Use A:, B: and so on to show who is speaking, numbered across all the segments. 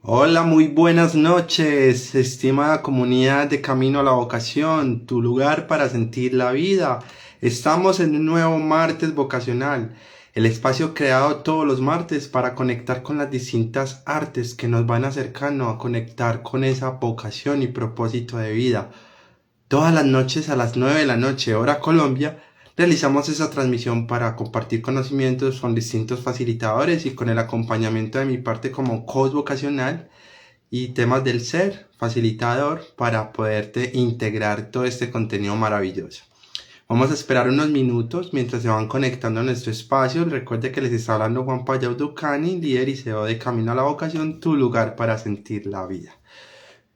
A: Hola, muy buenas noches, estimada comunidad de Camino a la Vocación, tu lugar para sentir la vida. Estamos en un nuevo martes vocacional, el espacio creado todos los martes para conectar con las distintas artes que nos van acercando a conectar con esa vocación y propósito de vida. Todas las noches a las 9 de la noche, hora Colombia, realizamos esa transmisión para compartir conocimientos con distintos facilitadores y con el acompañamiento de mi parte como coach vocacional y temas del ser, facilitador, para poderte integrar todo este contenido maravilloso. Vamos a esperar unos minutos mientras se van conectando a nuestro espacio. Recuerde que les está hablando Juan Payau Ducani, líder y CEO de Camino a la Vocación, tu lugar para sentir la vida.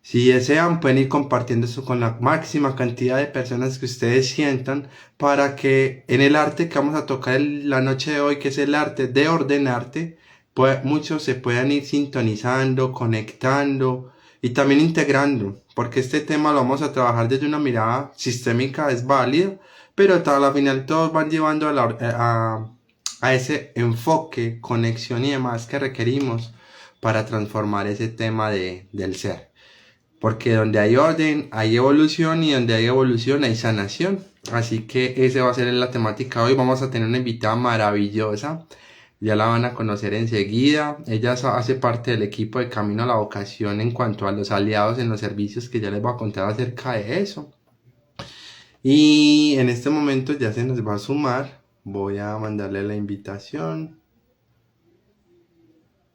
A: Si desean, pueden ir compartiendo esto con la máxima cantidad de personas que ustedes sientan para que en el arte que vamos a tocar la noche de hoy, que es el arte de ordenarte, pues muchos se puedan ir sintonizando, conectando y también integrando, porque este tema lo vamos a trabajar desde una mirada sistémica, es válido, pero al final todos van llevando a ese enfoque, conexión y demás que requerimos para transformar ese tema del ser. Porque donde hay orden, hay evolución y donde hay evolución hay sanación. Así que esa va a ser la temática hoy. Vamos a tener una invitada maravillosa. Ya la van a conocer enseguida. Ella hace parte del equipo de Camino a la Vocación en cuanto a los aliados en los servicios que ya les voy a contar acerca de eso. Y en este momento ya se nos va a sumar. Voy a mandarle la invitación.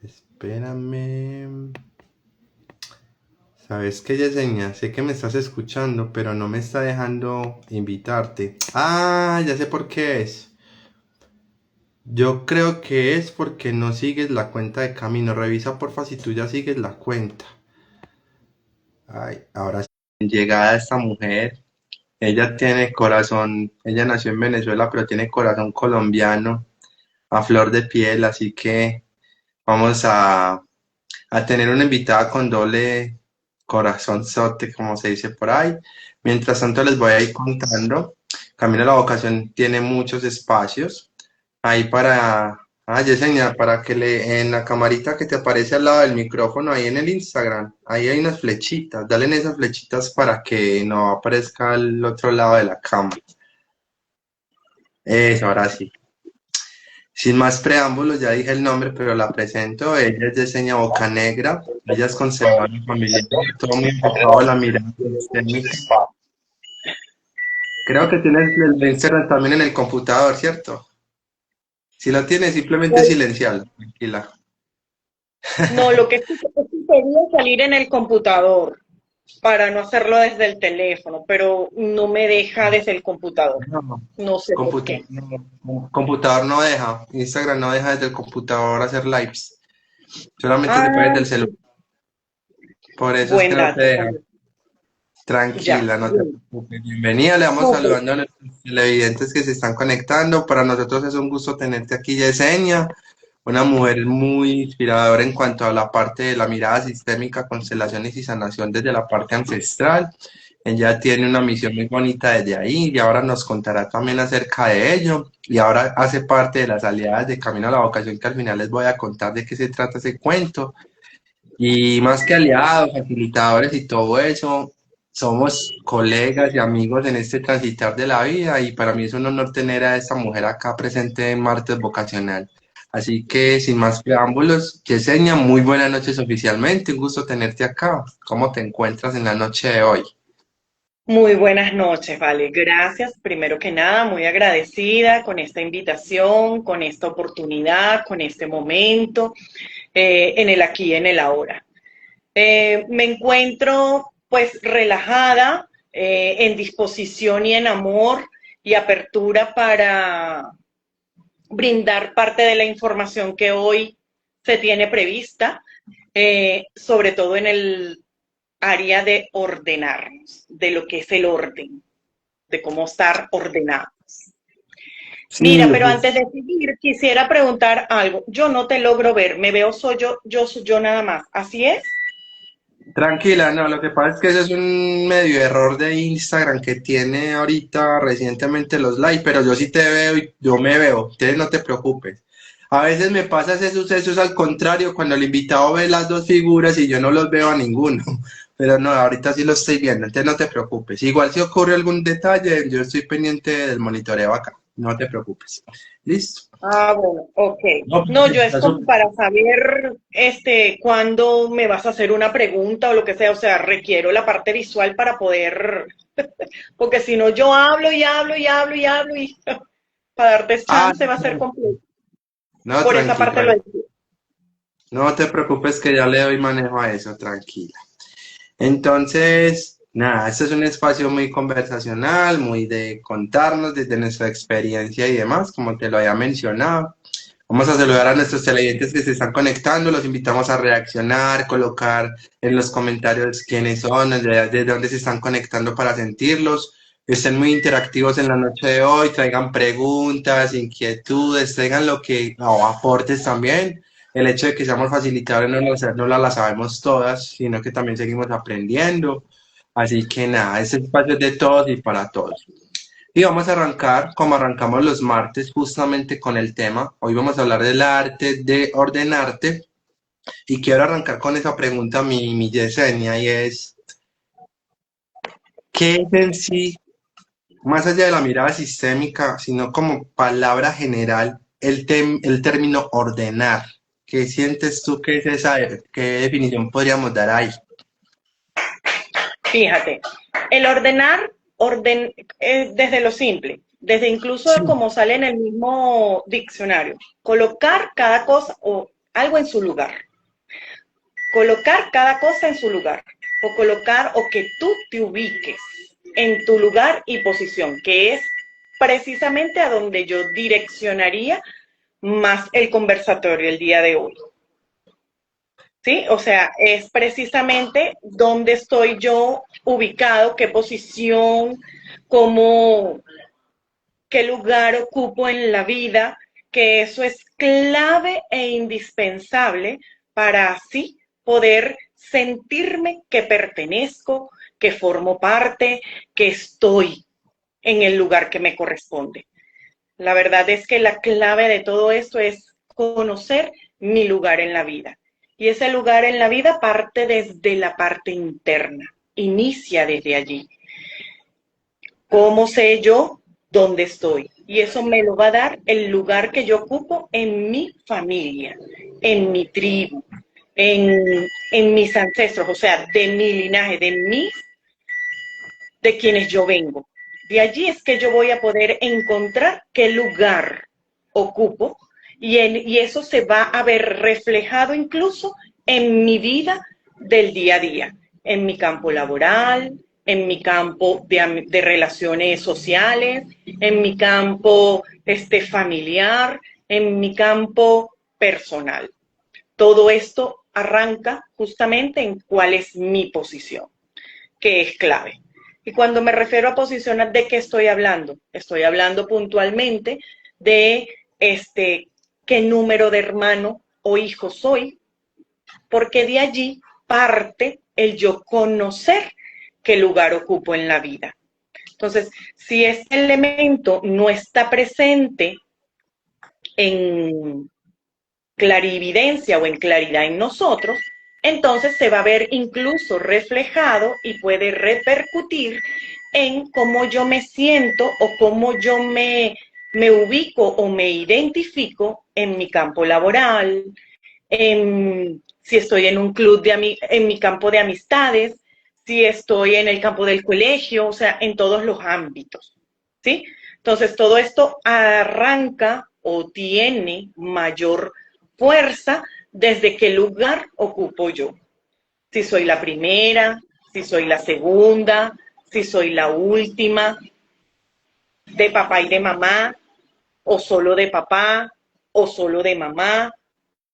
A: Espérame. Sabes que Yesenia, sé que me estás escuchando, pero no me está dejando invitarte. Ah, ya sé por qué es. Yo creo que es porque no sigues la cuenta de Camino. Revisa porfa si tú ya sigues la cuenta. Ay, ahora sí. Llegada esta mujer. Ella tiene corazón, ella nació en Venezuela, pero tiene corazón colombiano a flor de piel, así que vamos a tener una invitada con doble corazonzote, como se dice por ahí. Mientras tanto, les voy a ir contando. Camino a la Vocación tiene muchos espacios ahí Yesenia, para que en la camarita que te aparece al lado del micrófono, ahí en el Instagram, ahí hay unas flechitas. Dale en esas flechitas para que no aparezca al otro lado de la cámara. Eso, ahora sí. Sin más preámbulos, ya dije el nombre, pero la presento. Ella es Yesenia Bocanegra. Ella es conservadora familiar, todo muy enfocado a la mirada sistémica. Creo que tienes el Instagram también en el computador, ¿cierto? Si lo tienes, simplemente silencialo, tranquila.
B: No, lo que sí quería salir en el computador para no hacerlo desde el teléfono, pero no me deja desde el computador.
A: No,
B: No sé por qué.
A: computador no deja, Instagram no deja desde el computador hacer lives, solamente se puede
B: Ah,
A: desde el celular, por eso es que
B: buen
A: no te
B: dato.
A: deja.
B: Ya.
A: Tranquila, no te preocupes. Bienvenida, le vamos
B: No, pues,
A: saludando a los televidentes que se están conectando. Para nosotros es un gusto tenerte aquí, Yesenia, una mujer muy inspiradora en cuanto a la parte de la mirada sistémica, constelaciones y sanación desde la parte ancestral. Ella tiene una misión muy bonita desde ahí y ahora nos contará también acerca de ello. Y ahora hace parte de las aliadas de Camino a la Vocación, que al final les voy a contar de qué se trata ese cuento. Y más que aliados, facilitadores y todo eso, somos colegas y amigos en este transitar de la vida y para mí es un honor tener a esta mujer acá presente en Martes Vocacional. Así que sin más preámbulos, Yesenia, muy buenas noches oficialmente, un gusto tenerte acá. ¿Cómo te encuentras en la noche de hoy?
B: muy buenas noches, vale. Gracias, primero que nada, muy agradecida con esta invitación, con esta oportunidad, con este momento, en el aquí y en el ahora. Me encuentro pues relajada, en disposición y en amor y apertura para brindar parte de la información que hoy se tiene prevista, sobre todo en el área de ordenarnos, de lo que es el orden, de cómo estar ordenados. Mira,
A: Sí,
B: pero antes de seguir, quisiera preguntar algo. Yo no te logro ver, me veo yo soy yo nada más. ¿Así es?
A: tranquila, no, lo que pasa es que ese es un medio error de Instagram que tiene ahorita recientemente los likes, pero yo sí te veo y yo me veo, entonces no te preocupes. A veces me pasa ese suceso es al contrario, cuando el invitado ve las dos figuras y yo no los veo a ninguno. Pero no, ahorita sí lo estoy viendo, entonces no te preocupes. Igual si ocurre algún detalle, yo estoy pendiente del monitoreo acá. No te preocupes. ¿Listo?
B: Ah, bueno, ok.
A: No,
B: No, yo es
A: está
B: como
A: súper.
B: para saber, cuándo me vas a hacer una pregunta o lo que sea. O sea, requiero la parte visual para poder, porque si no yo hablo y hablo y hablo y hablo y para darte
A: Ah,
B: chance va a ser complejo.
A: no,
B: Por esa
A: tranqui,
B: parte lo
A: tranqui.
B: entiendo.
A: No te preocupes que ya le doy manejo a eso, tranquila. Entonces, nada, este es un espacio muy conversacional, muy de contarnos desde nuestra experiencia y demás, como te lo había mencionado. Vamos a saludar a nuestros televidentes que se están conectando, los invitamos a reaccionar, colocar en los comentarios quiénes son, desde dónde se están conectando para sentirlos. Estén muy interactivos en la noche de hoy, traigan preguntas, inquietudes, traigan lo que, o aportes también. El hecho de que seamos facilitadores no las sabemos todas, sino que también seguimos aprendiendo. Así que nada, ese espacio es de todos y para todos. Y vamos a arrancar, como arrancamos los martes, justamente con el tema. Hoy vamos a hablar del arte de ordenarte. Y quiero arrancar con esa pregunta, mi Yesenia, y es, ¿qué es en sí, más allá de la mirada sistémica, sino como palabra general, el término ordenar? ¿Qué sientes tú que es esa, qué definición podríamos dar ahí?
B: Fíjate, el ordenar, desde lo simple, desde incluso
A: Sí.
B: como sale en el mismo diccionario, colocar cada cosa o algo en su lugar. Colocar cada cosa en su lugar, o colocar o que tú te ubiques en tu lugar y posición, que es precisamente a donde yo direccionaría más el conversatorio el día de hoy. ¿Sí? O sea, es precisamente dónde estoy yo ubicado, qué posición, cómo, qué lugar ocupo en la vida, que eso es clave e indispensable para así poder sentirme que pertenezco, que formo parte, que estoy en el lugar que me corresponde. La verdad es que la clave de todo esto es conocer mi lugar en la vida. Y ese lugar en la vida parte desde la parte interna, inicia desde allí. ¿Cómo sé yo dónde estoy? Y eso me lo va a dar el lugar que yo ocupo en mi familia, en mi tribu, en mis ancestros, o sea, de mi linaje, de quienes yo vengo. De allí es que yo voy a poder encontrar qué lugar ocupo y eso se va a ver reflejado incluso en mi vida del día a día, en mi campo laboral, en mi campo de relaciones sociales, en mi campo familiar, en mi campo personal. Todo esto arranca justamente en cuál es mi posición, que es clave. Y cuando me refiero a posicionar, ¿de qué estoy hablando? Estoy hablando puntualmente de qué número de hermano o hijo soy, porque de allí parte el yo conocer qué lugar ocupo en la vida. Entonces, si ese elemento no está presente en clarividencia o en claridad en nosotros, entonces se va a ver incluso reflejado y puede repercutir en cómo yo me siento o cómo yo me ubico o me identifico en mi campo laboral, si estoy en un club, en mi campo de amistades, si estoy en el campo del colegio, o sea, en todos los ámbitos, ¿sí? Entonces, todo esto arranca o tiene mayor fuerza desde qué lugar ocupo yo. Si soy la primera, si soy la segunda, si soy la última, de papá y de mamá, o solo de papá, o solo de mamá,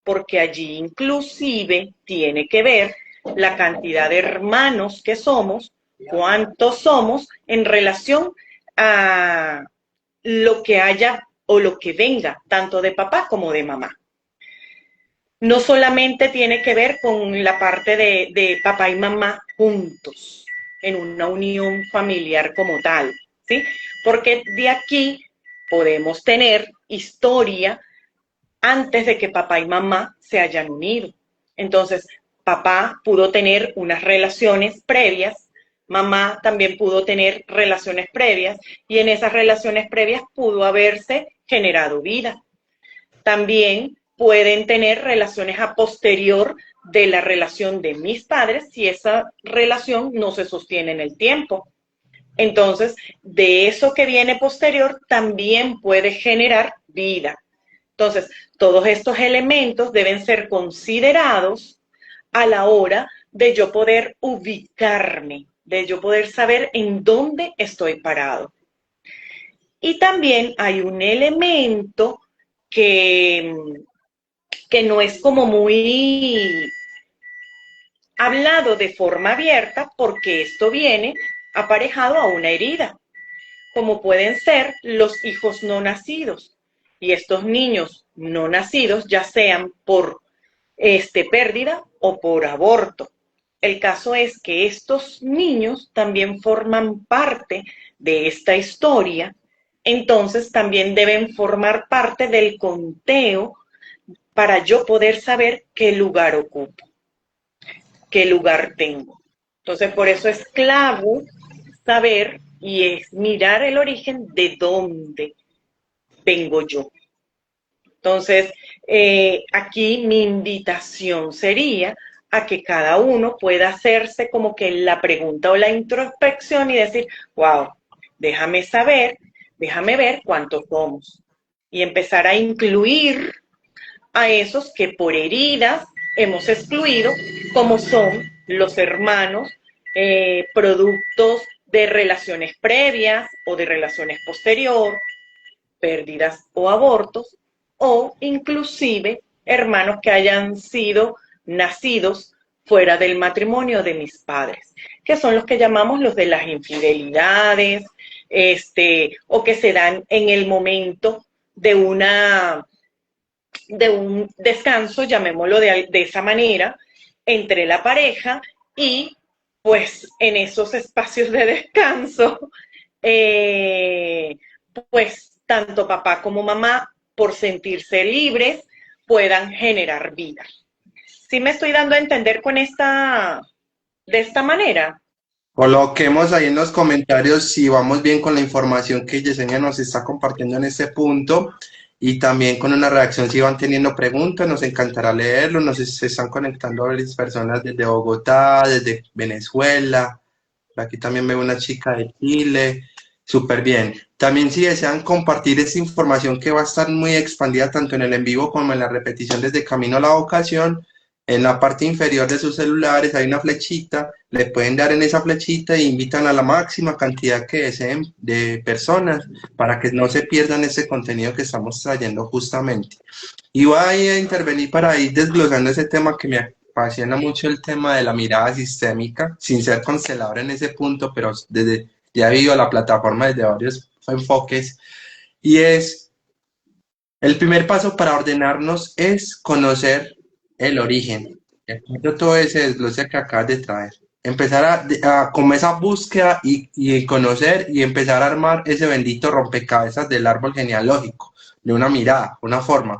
B: porque allí inclusive tiene que ver la cantidad de hermanos que somos, cuántos somos en relación a lo que haya o lo que venga, tanto de papá como de mamá. No solamente tiene que ver con la parte de papá y mamá juntos, en una unión familiar como tal, ¿sí? Porque de aquí podemos tener historia antes de que papá y mamá se hayan unido. Entonces, papá pudo tener unas relaciones previas, mamá también pudo tener relaciones previas y en esas relaciones previas pudo haberse generado vida. También pueden tener relaciones a posterior de la relación de mis padres si esa relación no se sostiene en el tiempo. Entonces, de eso que viene posterior también puede generar vida. Entonces, todos estos elementos deben ser considerados a la hora de yo poder ubicarme, de yo poder saber en dónde estoy parado. Y también hay un elemento que, que no es como muy hablado de forma abierta porque esto viene aparejado a una herida, como pueden ser los hijos no nacidos. Y estos niños no nacidos, ya sean por pérdida o por aborto. El caso es que estos niños también forman parte de esta historia, entonces también deben formar parte del conteo para yo poder saber qué lugar ocupo, qué lugar tengo. Entonces, por eso es clave saber y es mirar el origen de dónde vengo yo. Entonces, aquí mi invitación sería a que cada uno pueda hacerse como que la pregunta o la introspección y decir, wow, déjame saber, déjame ver cuántos somos. Y empezar a incluir a esos que por heridas hemos excluido, como son los hermanos, productos de relaciones previas o de relaciones posteriores, pérdidas o abortos, o inclusive hermanos que hayan sido nacidos fuera del matrimonio de mis padres, que son los que llamamos los de las infidelidades, o que se dan en el momento de de un descanso, llamémoslo de esa manera, entre la pareja y pues en esos espacios de descanso, pues tanto papá como mamá, por sentirse libres, puedan generar vida. ¿Sí me estoy dando a entender con de esta manera?
A: Coloquemos ahí en los comentarios si vamos bien con la información que Yesenia nos está compartiendo en este punto y también con una reacción si van teniendo preguntas, nos encantará leerlo, se están conectando varias personas desde Bogotá, desde Venezuela, por aquí también veo una chica de Chile, súper bien. También si desean compartir esta información que va a estar muy expandida tanto en el en vivo como en la repetición desde Camino a la Vocación, en la parte inferior de sus celulares hay una flechita, le pueden dar en esa flechita e invitan a la máxima cantidad que deseen de personas para que no se pierdan ese contenido que estamos trayendo justamente. Y voy a intervenir para ir desglosando ese tema que me apasiona mucho, el tema de la mirada sistémica, sin ser constelador en ese punto, pero desde ya he visto la plataforma desde varios enfoques, y es el primer paso para ordenarnos es conocer el origen. Después todo ese desglose que acabas de traer. Empezar como esa búsqueda y conocer y empezar a armar ese bendito rompecabezas del árbol genealógico, de una mirada, una forma.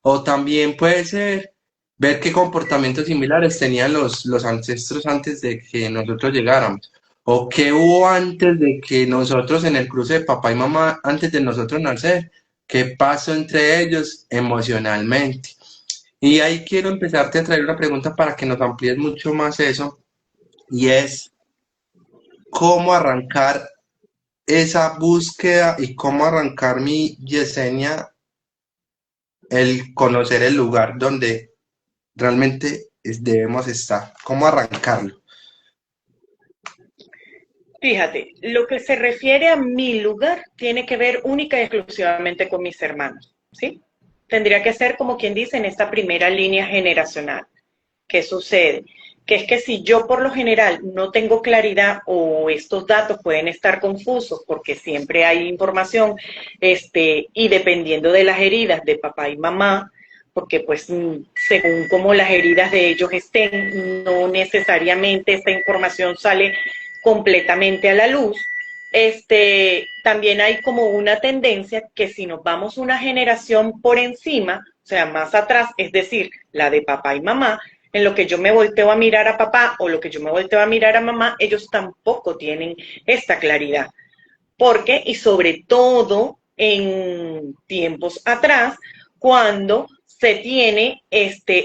A: O también puede ser ver qué comportamientos similares tenían los ancestros antes de que nosotros llegáramos. O qué hubo antes de que nosotros en el cruce de papá y mamá, antes de nosotros nacer, qué pasó entre ellos emocionalmente. Y ahí quiero empezarte a traer una pregunta para que nos amplíes mucho más eso, y es cómo arrancar esa búsqueda y cómo arrancar mi Yesenia, el conocer el lugar donde realmente debemos estar, cómo arrancarlo.
B: Fíjate, lo que se refiere a mi lugar tiene que ver única y exclusivamente con mis hermanos, ¿sí? Tendría que ser como quien dice en esta primera línea generacional. ¿Qué sucede? Que es que si yo por lo general no tengo claridad o estos datos pueden estar confusos porque siempre hay información, y dependiendo de las heridas de papá y mamá, porque pues según como las heridas de ellos estén, no necesariamente esta información sale completamente a la luz. También hay como una tendencia que si nos vamos una generación por encima, o sea, más atrás, es decir, la de papá y mamá, en lo que yo me volteo a mirar a papá o lo que yo me volteo a mirar a mamá, ellos tampoco tienen esta claridad. Porque, y sobre todo en tiempos atrás, cuando se tiene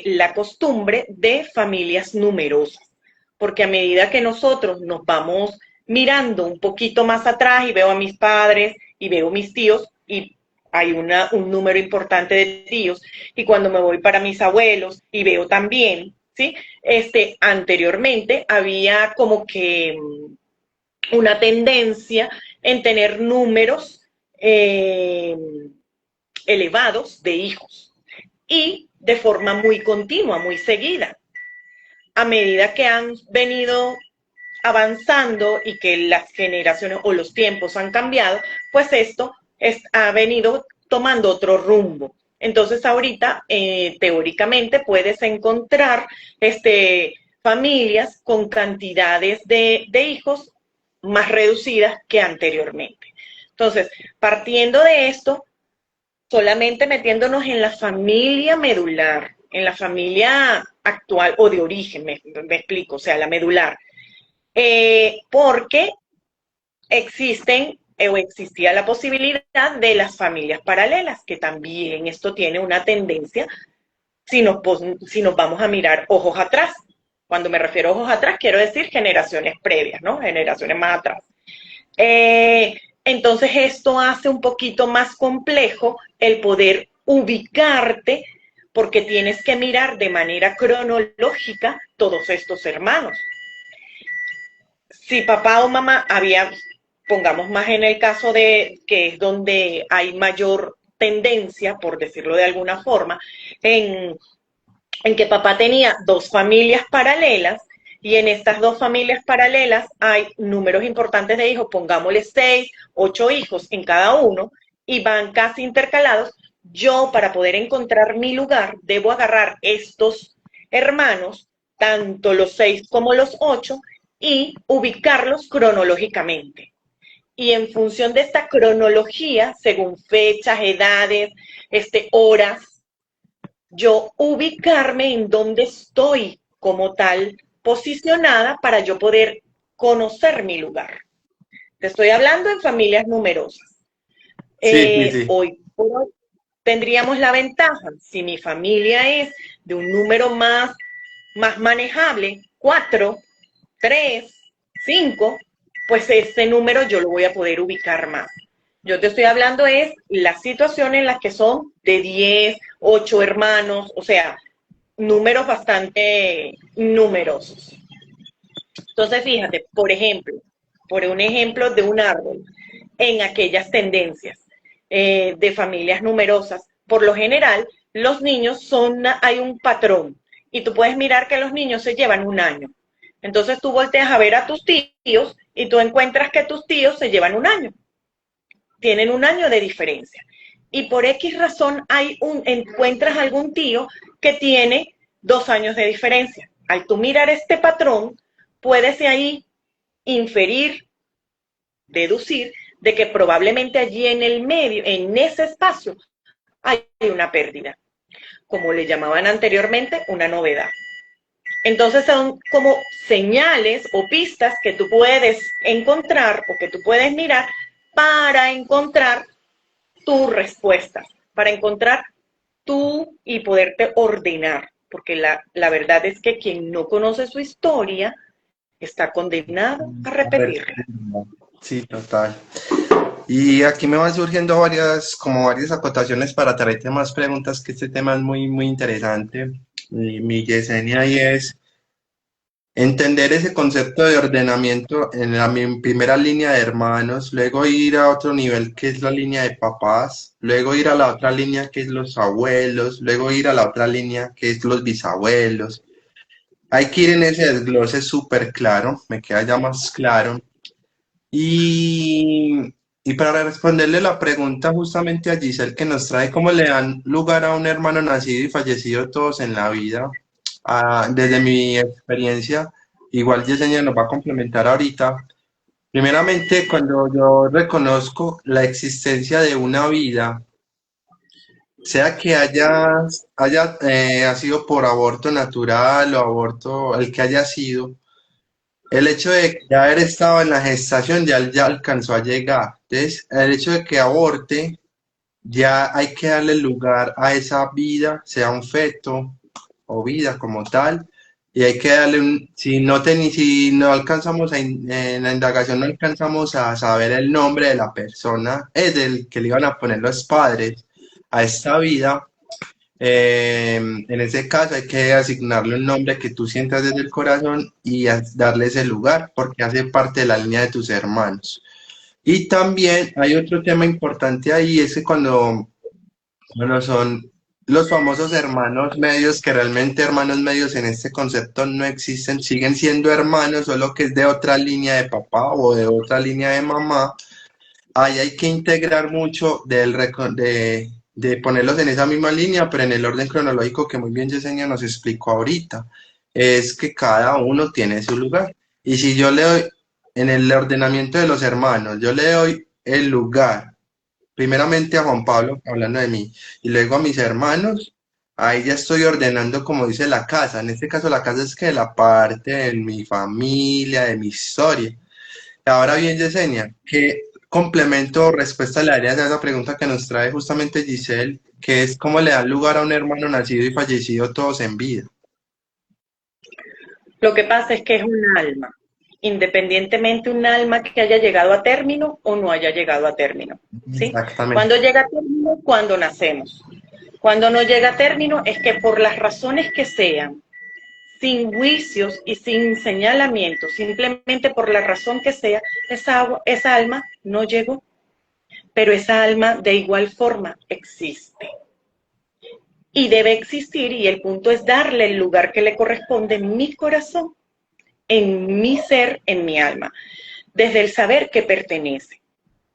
B: la costumbre de familias numerosas. Porque a medida que nosotros nos vamos mirando un poquito más atrás y veo a mis padres y veo a mis tíos y hay un número importante de tíos, y cuando me voy para mis abuelos y veo también, ¿sí? Anteriormente había como que una tendencia en tener números elevados de hijos y de forma muy continua, muy seguida. A medida que han venido avanzando y que las generaciones o los tiempos han cambiado, pues esto ha venido tomando otro rumbo. Entonces ahorita, teóricamente, puedes encontrar familias con cantidades de hijos más reducidas que anteriormente. Entonces, partiendo de esto, solamente metiéndonos en la familia medular, en la familia actual o de origen, me explico, o sea, la medular, porque existen o existía la posibilidad de las familias paralelas, que también esto tiene una tendencia si nos vamos a mirar ojos atrás. Cuando me refiero a ojos atrás, quiero decir generaciones previas, ¿no? Generaciones más atrás. Entonces esto hace un poquito más complejo el poder ubicarte, porque tienes que mirar de manera cronológica todos estos hermanos. Si papá o mamá había, pongamos más en el caso de que es donde hay mayor tendencia, por decirlo de alguna forma, en que papá tenía dos familias paralelas, y en estas dos familias paralelas hay números importantes de hijos, pongámosle 6, 8 hijos en cada uno, y van casi intercalados. Yo, para poder encontrar mi lugar, debo agarrar estos hermanos, tanto los 6 como los 8, y ubicarlos cronológicamente. Y en función de esta cronología, según fechas, edades, horas, yo ubicarme en dónde estoy como tal posicionada para yo poder conocer mi lugar. Te estoy hablando en familias numerosas.
A: Sí, sí, sí.
B: Hoy por hoy tendríamos la ventaja, si mi familia es de un número más manejable, 4, 3, 5, pues ese número yo lo voy a poder ubicar más. Yo te estoy hablando es la situación en las que son de 10, 8 hermanos, o sea, números bastante numerosos. Entonces, fíjate, por un ejemplo de un árbol, en aquellas tendencias de familias numerosas, por lo general, los niños hay un patrón, y tú puedes mirar que los niños se llevan un año. Entonces tú volteas a ver a tus tíos y tú encuentras que tus tíos se llevan un año. Tienen un año de diferencia. Y por X razón encuentras algún tío que tiene 2 años de diferencia. Al tú mirar este patrón, puedes de ahí inferir, deducir, de que probablemente allí en el medio, en ese espacio, hay una pérdida. Como le llamaban anteriormente, una novedad. Entonces son como señales o pistas que tú puedes encontrar o que tú puedes mirar para encontrar tu respuesta, para encontrar tú y poderte ordenar. Porque la verdad es que quien no conoce su historia está condenado a repetirla.
A: Sí, total. Y aquí me van surgiendo varias acotaciones para traerte más preguntas, que este tema es muy, muy interesante. Mi Yesenia, y es entender ese concepto de ordenamiento en la primera línea de hermanos, luego ir a otro nivel que es la línea de papás, luego ir a la otra línea que es los abuelos, luego ir a la otra línea que es los bisabuelos. Hay que ir en ese desglose súper claro, me queda ya más claro. Y, y para responderle la pregunta justamente a Giselle, que nos trae cómo le dan lugar a un hermano nacido y fallecido todos en la vida. Desde mi experiencia, igual Yesenia nos va a complementar ahorita. Primeramente, cuando yo reconozco la existencia de una vida sea que ha sido por aborto natural o aborto, el que haya sido, el hecho de ya haber estado en la gestación ya alcanzó a llegar. Entonces, el hecho de que aborte, ya hay que darle lugar a esa vida, sea un feto o vida como tal, y hay que darle si no alcanzamos en la indagación no alcanzamos a saber el nombre de la persona, es del que le iban a poner los padres a esta vida, en ese caso hay que asignarle un nombre que tú sientas desde el corazón y darle ese lugar porque hace parte de la línea de tus hermanos. Y también hay otro tema importante ahí, es que cuando son los famosos hermanos medios, que realmente hermanos medios en este concepto no existen, siguen siendo hermanos, solo que es de otra línea de papá o de otra línea de mamá. Ahí hay que integrar mucho de ponerlos en esa misma línea, pero en el orden cronológico que muy bien Yesenia nos explicó ahorita, es que cada uno tiene su lugar. Y si yo le doy, en el ordenamiento de los hermanos, yo le doy el lugar, primeramente a Juan Pablo, hablando de mí, y luego a mis hermanos, ahí ya estoy ordenando como dice la casa. En este caso la casa es que la parte de mi familia, de mi historia. Ahora bien, Yesenia, ¿qué complemento o respuesta le darías a esa pregunta que nos trae justamente Giselle, que es cómo le dan lugar a un hermano nacido y fallecido todos en vida?
B: Lo que pasa es que es un alma, independientemente un alma que haya llegado a término o no haya llegado a término, ¿sí?
A: Exactamente.
B: Cuando llega a término, cuando nacemos. Cuando no llega a término es que por las razones que sean, sin juicios y sin señalamientos, simplemente por la razón que sea, esa alma no llegó, pero esa alma de igual forma existe. Y debe existir, y el punto es darle el lugar que le corresponde en mi corazón, en mi ser, en mi alma, desde el saber que pertenece.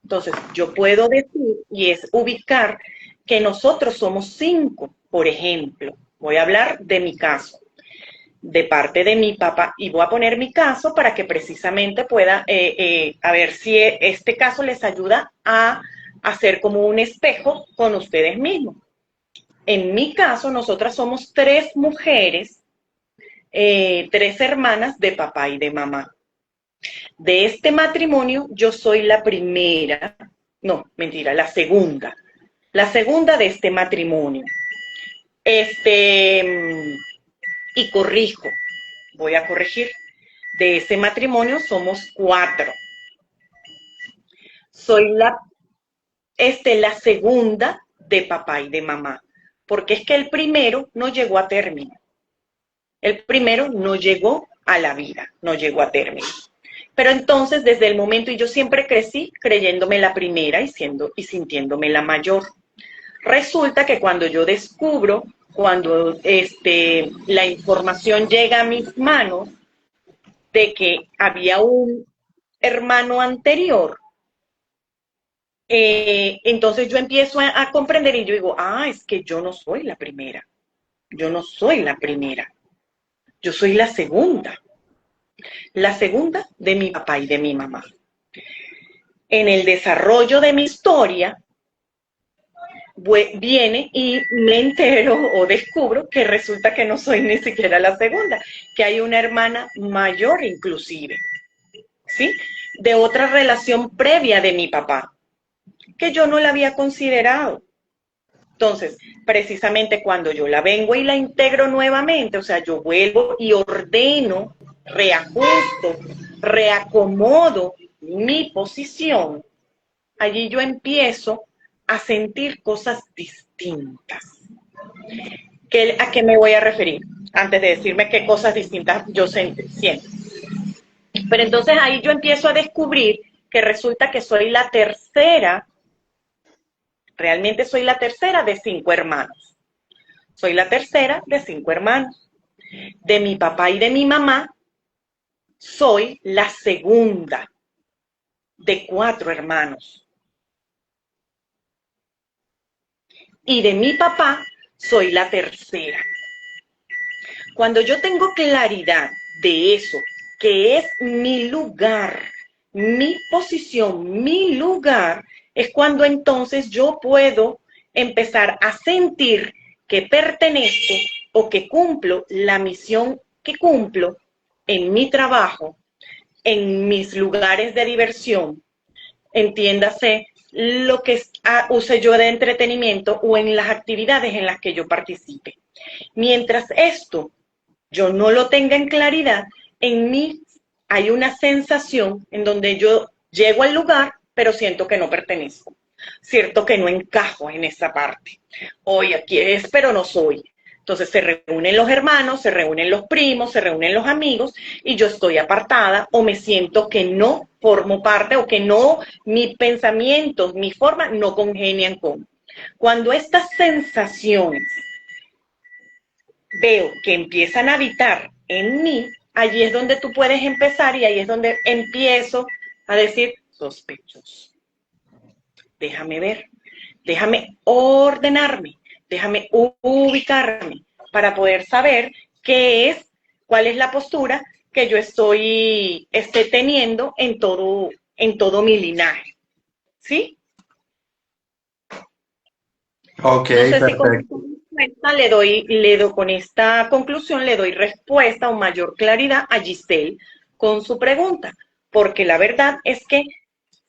B: Entonces, yo puedo decir, y es ubicar, que nosotros somos 5, por ejemplo. Voy a hablar de mi caso, de parte de mi papá, y voy a poner mi caso para que precisamente pueda, a ver si este caso les ayuda a hacer como un espejo con ustedes mismos. En mi caso, nosotras somos 3 mujeres, 3 hermanas de papá y de mamá. De este matrimonio, yo soy la primera, no, mentira, la segunda de este matrimonio. Y corrijo, voy a corregir, de ese matrimonio somos 4. Soy la segunda de papá y de mamá, porque es que el primero no llegó a término. El primero no llegó a la vida, no llegó a término. Pero entonces, desde el momento, y yo siempre crecí creyéndome la primera y sintiéndome la mayor. Resulta que cuando yo descubro, cuando la información llega a mis manos de que había un hermano anterior, entonces yo empiezo a comprender y yo digo, es que yo no soy la primera, yo no soy la primera, yo soy la segunda de mi papá y de mi mamá. En el desarrollo de mi historia, viene y me entero o descubro que resulta que no soy ni siquiera la segunda, que hay una hermana mayor inclusive, ¿sí? De otra relación previa de mi papá, que yo no la había considerado. Entonces, precisamente cuando yo la vengo y la integro nuevamente, o sea, yo vuelvo y ordeno, reajusto, reacomodo mi posición, allí yo empiezo a sentir cosas distintas. ¿A qué me voy a referir? Antes de decirme qué cosas distintas yo siento. Pero entonces ahí yo empiezo a descubrir que resulta que soy la tercera, realmente soy la tercera de 5 hermanos. Soy la tercera de 5 hermanos. De mi papá y de mi mamá, soy la segunda de 4 hermanos. Y de mi papá, soy la tercera. Cuando yo tengo claridad de eso, que es mi lugar, mi posición, mi lugar, es cuando entonces yo puedo empezar a sentir que pertenezco o que cumplo la misión que cumplo en mi trabajo, en mis lugares de diversión, entiéndase lo que use yo de entretenimiento o en las actividades en las que yo participe. Mientras esto yo no lo tenga en claridad, en mí hay una sensación en donde yo llego al lugar, pero siento que no pertenezco, cierto que no encajo en esa parte. Hoy aquí es, pero no soy. Entonces se reúnen los hermanos, se reúnen los primos, se reúnen los amigos y yo estoy apartada o me siento que no formo parte o que no, mis pensamientos, mi forma no congenian con. Cuando estas sensaciones veo que empiezan a habitar en mí, allí es donde tú puedes empezar y ahí es donde empiezo a decir sospechoso. Déjame ver, déjame ordenarme, déjame ubicarme para poder saber qué es, cuál es la postura que yo esté teniendo en todo mi linaje. ¿Sí?
A: Ok,
B: No sé si
A: perfecto.
B: con esta conclusión le doy respuesta o mayor claridad a Giselle con su pregunta, porque la verdad es que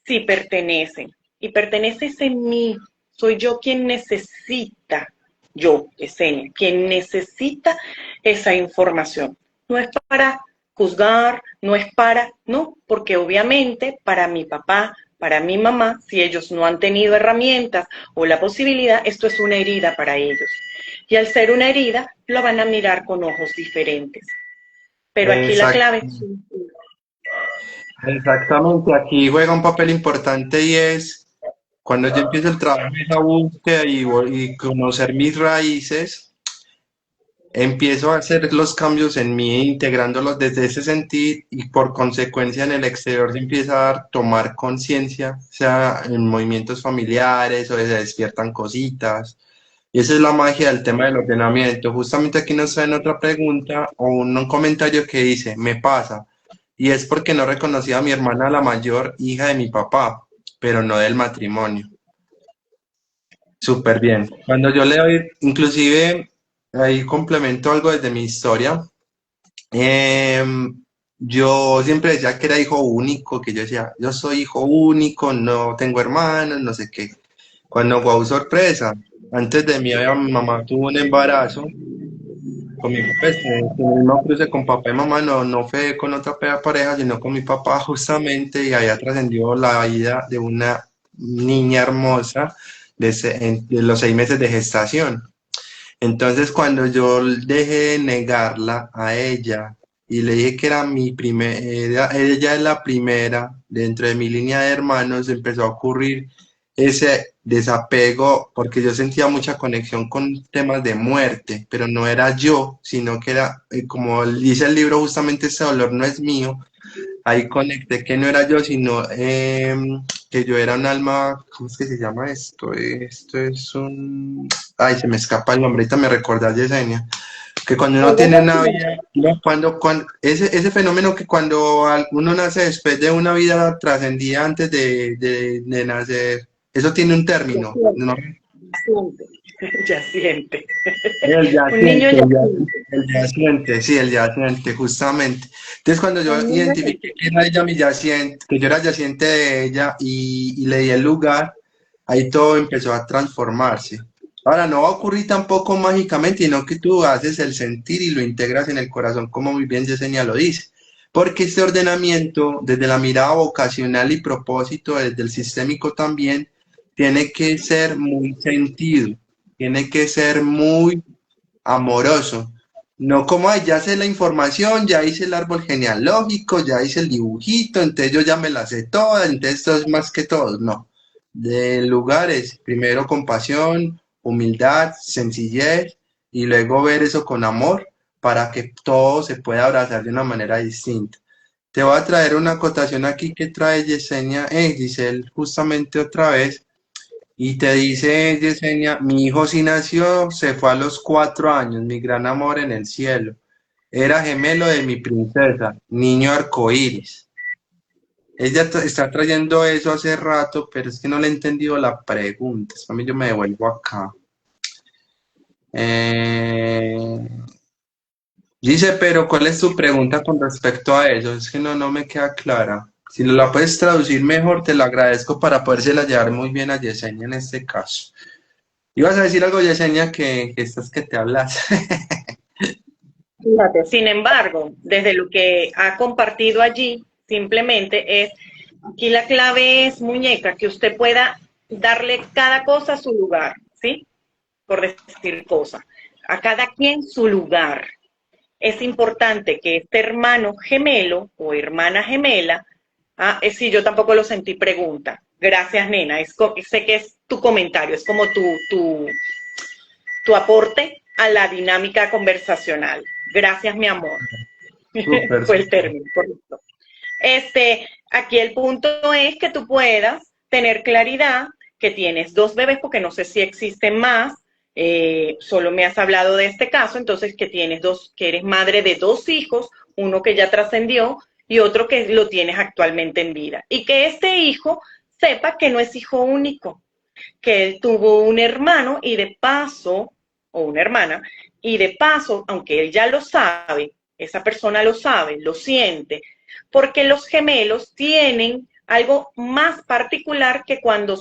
B: sí pertenecen y perteneces en mí. Soy yo quien necesita, yo, Yesenia, quien necesita esa información. No es para juzgar, no es para, no, porque obviamente para mi papá, para mi mamá, si ellos no han tenido herramientas o la posibilidad, esto es una herida para ellos. Y al ser una herida, lo van a mirar con ojos diferentes. Pero aquí la clave es
A: Exacto. Exactamente, aquí juega un papel importante y es cuando yo empiezo el trabajo de esa búsqueda y conocer mis raíces, empiezo a hacer los cambios en mí, integrándolos desde ese sentir y por consecuencia en el exterior se empieza a tomar conciencia, sea en movimientos familiares o se despiertan cositas. Y esa es la magia del tema del ordenamiento. Justamente aquí nos traen otra pregunta o un comentario que dice, me pasa, y es porque no reconocía a mi hermana la mayor, hija de mi papá, pero no del matrimonio. Súper bien. Cuando yo le doy, inclusive, ahí complemento algo desde mi historia. Yo siempre decía que era hijo único, que yo decía, yo soy hijo único, no tengo hermanos, no sé qué. Cuando, guau, sorpresa, antes de mí, mi mamá tuvo un embarazo con mi papá, no cruce con papá y mamá, no fue con otra pareja, sino con mi papá justamente, y había trascendido la vida de una niña hermosa de los 6 meses de gestación. Entonces, cuando yo dejé de negarla a ella y le dije que era ella es la primera dentro de mi línea de hermanos, empezó a ocurrir ese desapego porque yo sentía mucha conexión con temas de muerte, pero no era yo, sino que era, como dice el libro, justamente ese dolor no es mío. Ahí conecté que no era yo, sino que yo era un alma, ¿cómo es que se llama esto? Esto es un... Ay, se me escapa el nombre, ahorita me recordás, Yesenia. Que cuando uno
B: un
A: tiene una vida,
B: desdoblamiento.
A: no, ese fenómeno que cuando uno nace después de una vida trascendida antes de nacer, eso tiene un término, ¿no?
B: Yaciente, yaciente.
A: El
B: Un niño
A: yaciente,
B: yaciente.
A: el yaciente, sí, el yaciente, justamente. Entonces, cuando yo
B: Un niño
A: identifiqué que era ella mi yaciente, que yo era yaciente de ella y le di el lugar, ahí todo empezó a transformarse. Ahora, no va a ocurrir tampoco mágicamente, sino que tú haces el sentir y lo integras en el corazón, como muy bien Yesenia lo dice. Porque este ordenamiento, desde la mirada vocacional y propósito, desde el sistémico también, tiene que ser muy sentido, tiene que ser muy amoroso. No como, ay, ya sé la información, ya hice el árbol genealógico, ya hice el dibujito, entonces yo ya me la sé toda, entonces esto es más que todo. No. De lugares, primero compasión, humildad, sencillez y luego ver eso con amor para que todo se pueda abrazar de una manera distinta. Te voy a traer una acotación aquí que trae Yesenia, Giselle, justamente otra vez y te dice Yesenia, mi hijo sí nació, se fue a los 4 años, mi gran amor en el cielo. Era gemelo de mi princesa, niño arcoíris. Ella está trayendo eso hace rato, pero es que no le he entendido la pregunta. A mí yo me devuelvo acá. Eh, Dice, pero ¿cuál es tu pregunta con respecto a eso? Es que no me queda clara. Si no la puedes traducir mejor, te lo agradezco para podérsela llevar muy bien a Yesenia en este caso. Ibas a decir algo, Yesenia, que estás que te hablas.
B: Fíjate, sin embargo, desde lo que ha compartido allí, simplemente es, aquí la clave es, muñeca, que usted pueda darle cada cosa a su lugar, ¿sí? Por decir cosas. A cada quien su lugar. Es importante que este hermano gemelo o hermana gemela, sí, yo tampoco lo sentí pregunta. Gracias, nena. Sé que es tu comentario, es como tu aporte a la dinámica conversacional. Gracias, mi amor.
A: Súper,
B: Fue el
A: súper.
B: término, correcto. Aquí el punto es que tú puedas tener claridad que tienes dos bebés, porque no sé si existen más, solo me has hablado de este caso, entonces que tienes dos, que eres madre de dos hijos, uno que ya trascendió y otro que lo tienes actualmente en vida. Y que este hijo sepa que no es hijo único, que él tuvo un hermano y de paso, o una hermana, y de paso, aunque él ya lo sabe, esa persona lo sabe, lo siente, porque los gemelos tienen algo más particular que cuando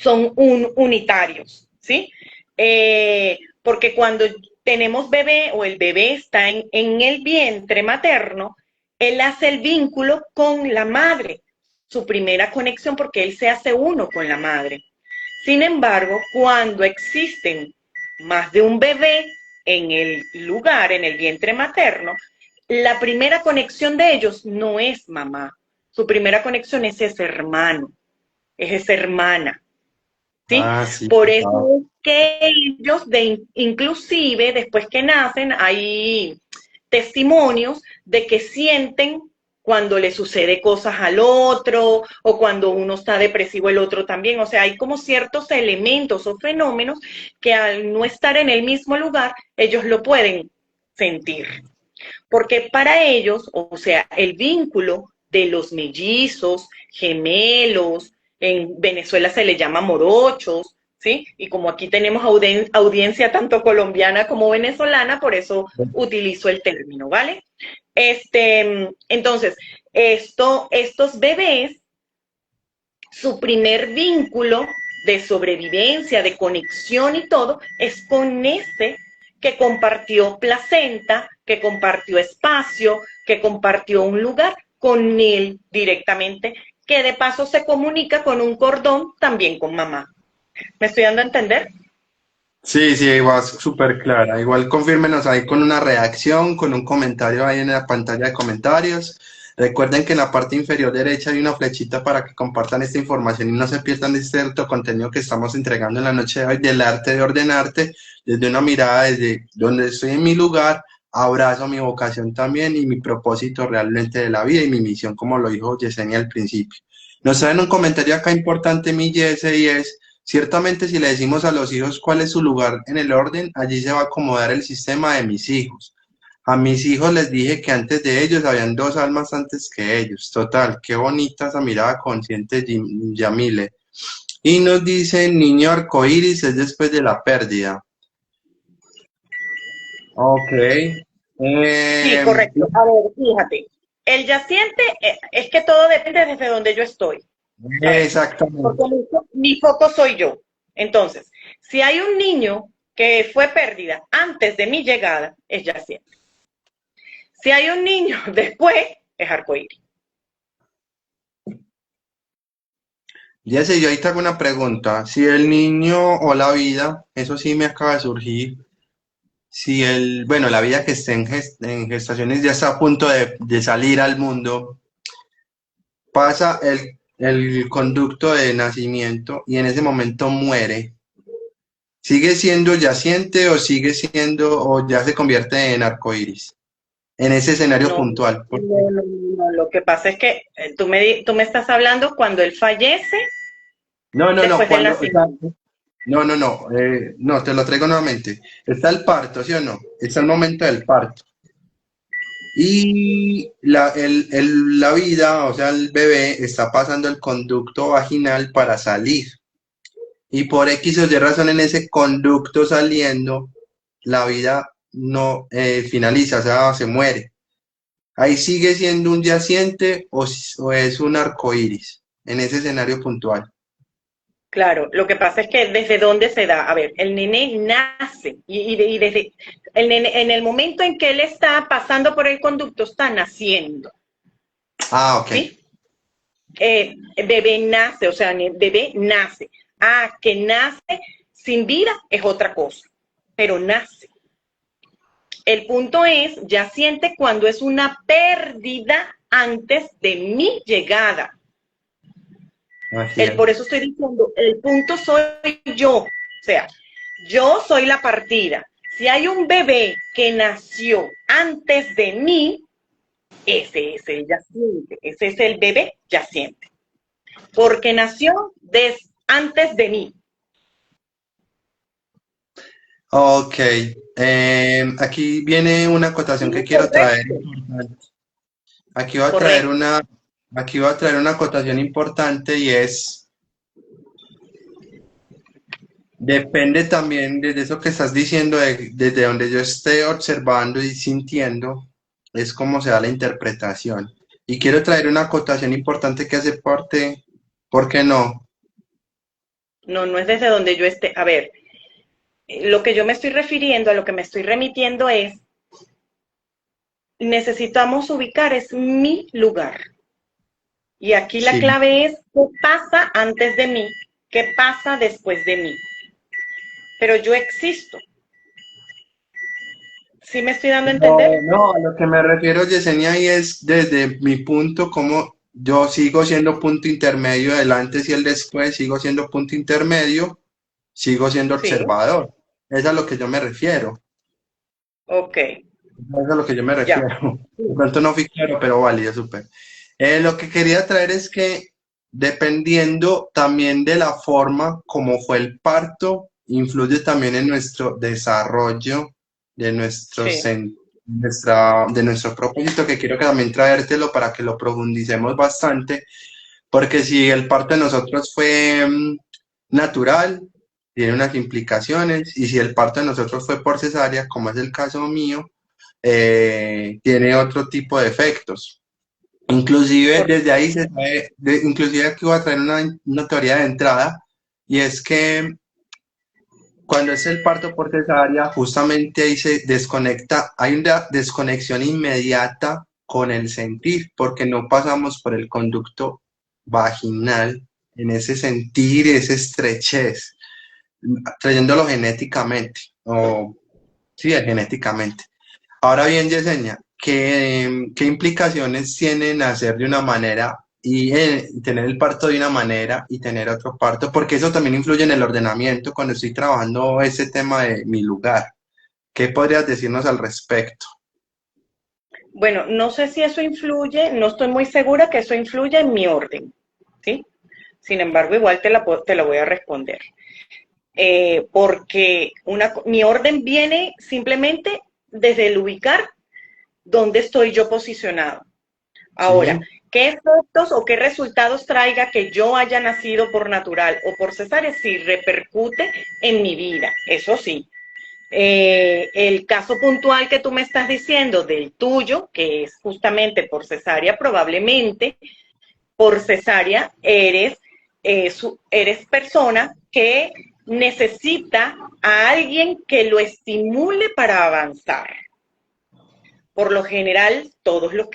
B: son unitarios, ¿sí? Porque cuando tenemos bebé o el bebé está en el vientre materno, él hace el vínculo con la madre, su primera conexión, porque él se hace uno con la madre. Sin embargo, cuando existen más de un bebé en el lugar, en el vientre materno, la primera conexión de ellos no es mamá. Su primera conexión es ese hermano, es esa hermana. ¿Sí?
A: Ah, sí.
B: Por eso
A: Ah.
B: es que ellos, inclusive después que nacen, hay testimonios de que sienten cuando le sucede cosas al otro o cuando uno está depresivo el otro también. O sea, hay como ciertos elementos o fenómenos que al no estar en el mismo lugar, ellos lo pueden sentir. Porque para ellos, o sea, el vínculo de los mellizos, gemelos, en Venezuela se le llama morochos, ¿sí? Y como aquí tenemos audiencia tanto colombiana como venezolana, por eso utilizo el término, ¿vale? Entonces, estos bebés, su primer vínculo de sobrevivencia, de conexión y todo, es con ese que compartió placenta, que compartió espacio, que compartió un lugar con él directamente, que de paso se comunica con un cordón también con mamá. ¿Me estoy dando a entender?
A: Sí, sí, igual súper clara. Igual confírmenos ahí con una reacción, con un comentario ahí en la pantalla de comentarios. Recuerden que en la parte inferior derecha hay una flechita para que compartan esta información y no se pierdan de cierto contenido que estamos entregando en la noche de hoy del arte de ordenarte, desde una mirada desde donde estoy en mi lugar, abrazo mi vocación también y mi propósito realmente de la vida y mi misión, como lo dijo Yesenia al principio. Nos traen un comentario acá importante, mi Yese, y es: ciertamente, si le decimos a los hijos cuál es su lugar en el orden, allí se va a acomodar el sistema de mis hijos. A mis hijos les dije que antes de ellos habían dos almas antes que ellos. Total, qué bonita esa mirada consciente, Yamile. Y nos dice, niño arcoíris es después de la pérdida. Ok.
B: Sí, correcto. A ver, fíjate, el yaciente es que todo depende desde donde yo estoy, ¿sabes? Porque
A: Exactamente.
B: mi foco soy yo. Entonces, si hay un niño que fue pérdida antes de mi llegada, es yaciente. Si hay un niño después, es arcoíris.
A: Jesse, yo ahí te hago una pregunta. Si el niño o la vida, eso sí me acaba de surgir, si el, bueno, la vida que esté en gestaciones ya está a punto de salir al mundo, pasa el conducto de nacimiento y en ese momento muere, ¿sigue siendo yaciente o sigue siendo o ya se convierte en arcoíris? En ese escenario
B: No,
A: puntual.
B: no, lo que pasa es que tú me estás hablando cuando él fallece
A: No,
B: después del
A: cuando,
B: nacimiento.
A: no, te lo traigo nuevamente. Está el parto, ¿sí o no? Está el momento del parto. y la vida, o sea, el bebé está pasando el conducto vaginal para salir. Y por X o Y razón en ese conducto saliendo, la vida no finaliza, o sea, se muere. Ahí sigue siendo un yaciente o es un arco iris en ese escenario puntual.
B: Claro, lo que pasa es que desde dónde se da, a ver, el nene nace y desde el nene, en el momento en que él está pasando por el conducto, está naciendo,
A: Ah, ok.
B: ¿sí? Bebé nace, o sea, bebé nace. Ah, que nace sin vida es otra cosa, pero nace. El punto es, ya siente cuando es una pérdida antes de mi llegada.
A: Así es.
B: Por eso estoy diciendo, el punto soy yo. O sea, yo soy la partida. Si hay un bebé que nació antes de mí, ese es el yaciente, ese es el bebé yaciente. Porque nació antes de mí.
A: Ok. Aquí viene una acotación que quiero traer.
B: Correcto.
A: Aquí va a traer
B: Correcto.
A: una, aquí va a traer una acotación importante y es, depende también desde eso que estás diciendo, desde donde yo esté observando y sintiendo, es como se da la interpretación. Y quiero traer una acotación importante que hace parte, ¿por qué no?
B: No, no es desde donde yo esté. A ver, lo que yo me estoy refiriendo, a lo que me estoy remitiendo es, necesitamos ubicar, es mi lugar. Y aquí la
A: Sí.
B: clave es qué pasa antes de mí, qué pasa después de mí. Pero yo existo. ¿Sí me estoy dando a entender?
A: No, no, a lo que me refiero, Yesenia, y es desde mi punto, como yo sigo siendo punto intermedio del antes y el después, sigo siendo punto intermedio, sigo siendo
B: Sí.
A: observador. Es a lo que yo me refiero.
B: Ok,
A: Es a lo que yo me
B: ya.
A: refiero. De pronto no fui claro, pero válido, súper. Lo que quería traer es que dependiendo también de la forma como fue el parto, influye también en nuestro desarrollo de
B: Sí.
A: de nuestro propósito, que quiero que también traértelo para que lo profundicemos bastante, porque si el parto de nosotros fue natural, tiene unas implicaciones, y si el parto de nosotros fue por cesárea, como es el caso mío, tiene otro tipo de efectos. Inclusive
B: Correcto.
A: desde ahí se sabe, inclusive aquí voy a traer una teoría de entrada, y es que cuando es el parto por cesárea, justamente ahí se desconecta, hay una desconexión inmediata con el sentir, porque no pasamos por el conducto vaginal en ese sentir, esa estrechez, trayéndolo genéticamente, o sí, genéticamente. Ahora bien, Yesenia, ¿qué implicaciones tienen hacer de una manera y tener el parto de una manera y tener otro parto? Porque eso también influye en el ordenamiento cuando estoy trabajando ese tema de mi lugar. ¿Qué podrías decirnos al respecto?
B: Bueno, no sé si eso influye, no estoy muy segura que eso influya en mi orden, ¿sí? Sin embargo, igual te la voy a responder. Porque mi orden viene simplemente desde el ubicar dónde estoy yo posicionado. Ahora,
A: Sí,
B: ¿qué efectos o qué resultados traiga que yo haya nacido por natural o por cesárea? Sí, repercute en mi vida, eso sí. El caso puntual que tú me estás diciendo del tuyo, que es justamente por cesárea, probablemente por cesárea eres persona que necesita a alguien que lo estimule para avanzar. Por lo general, todos los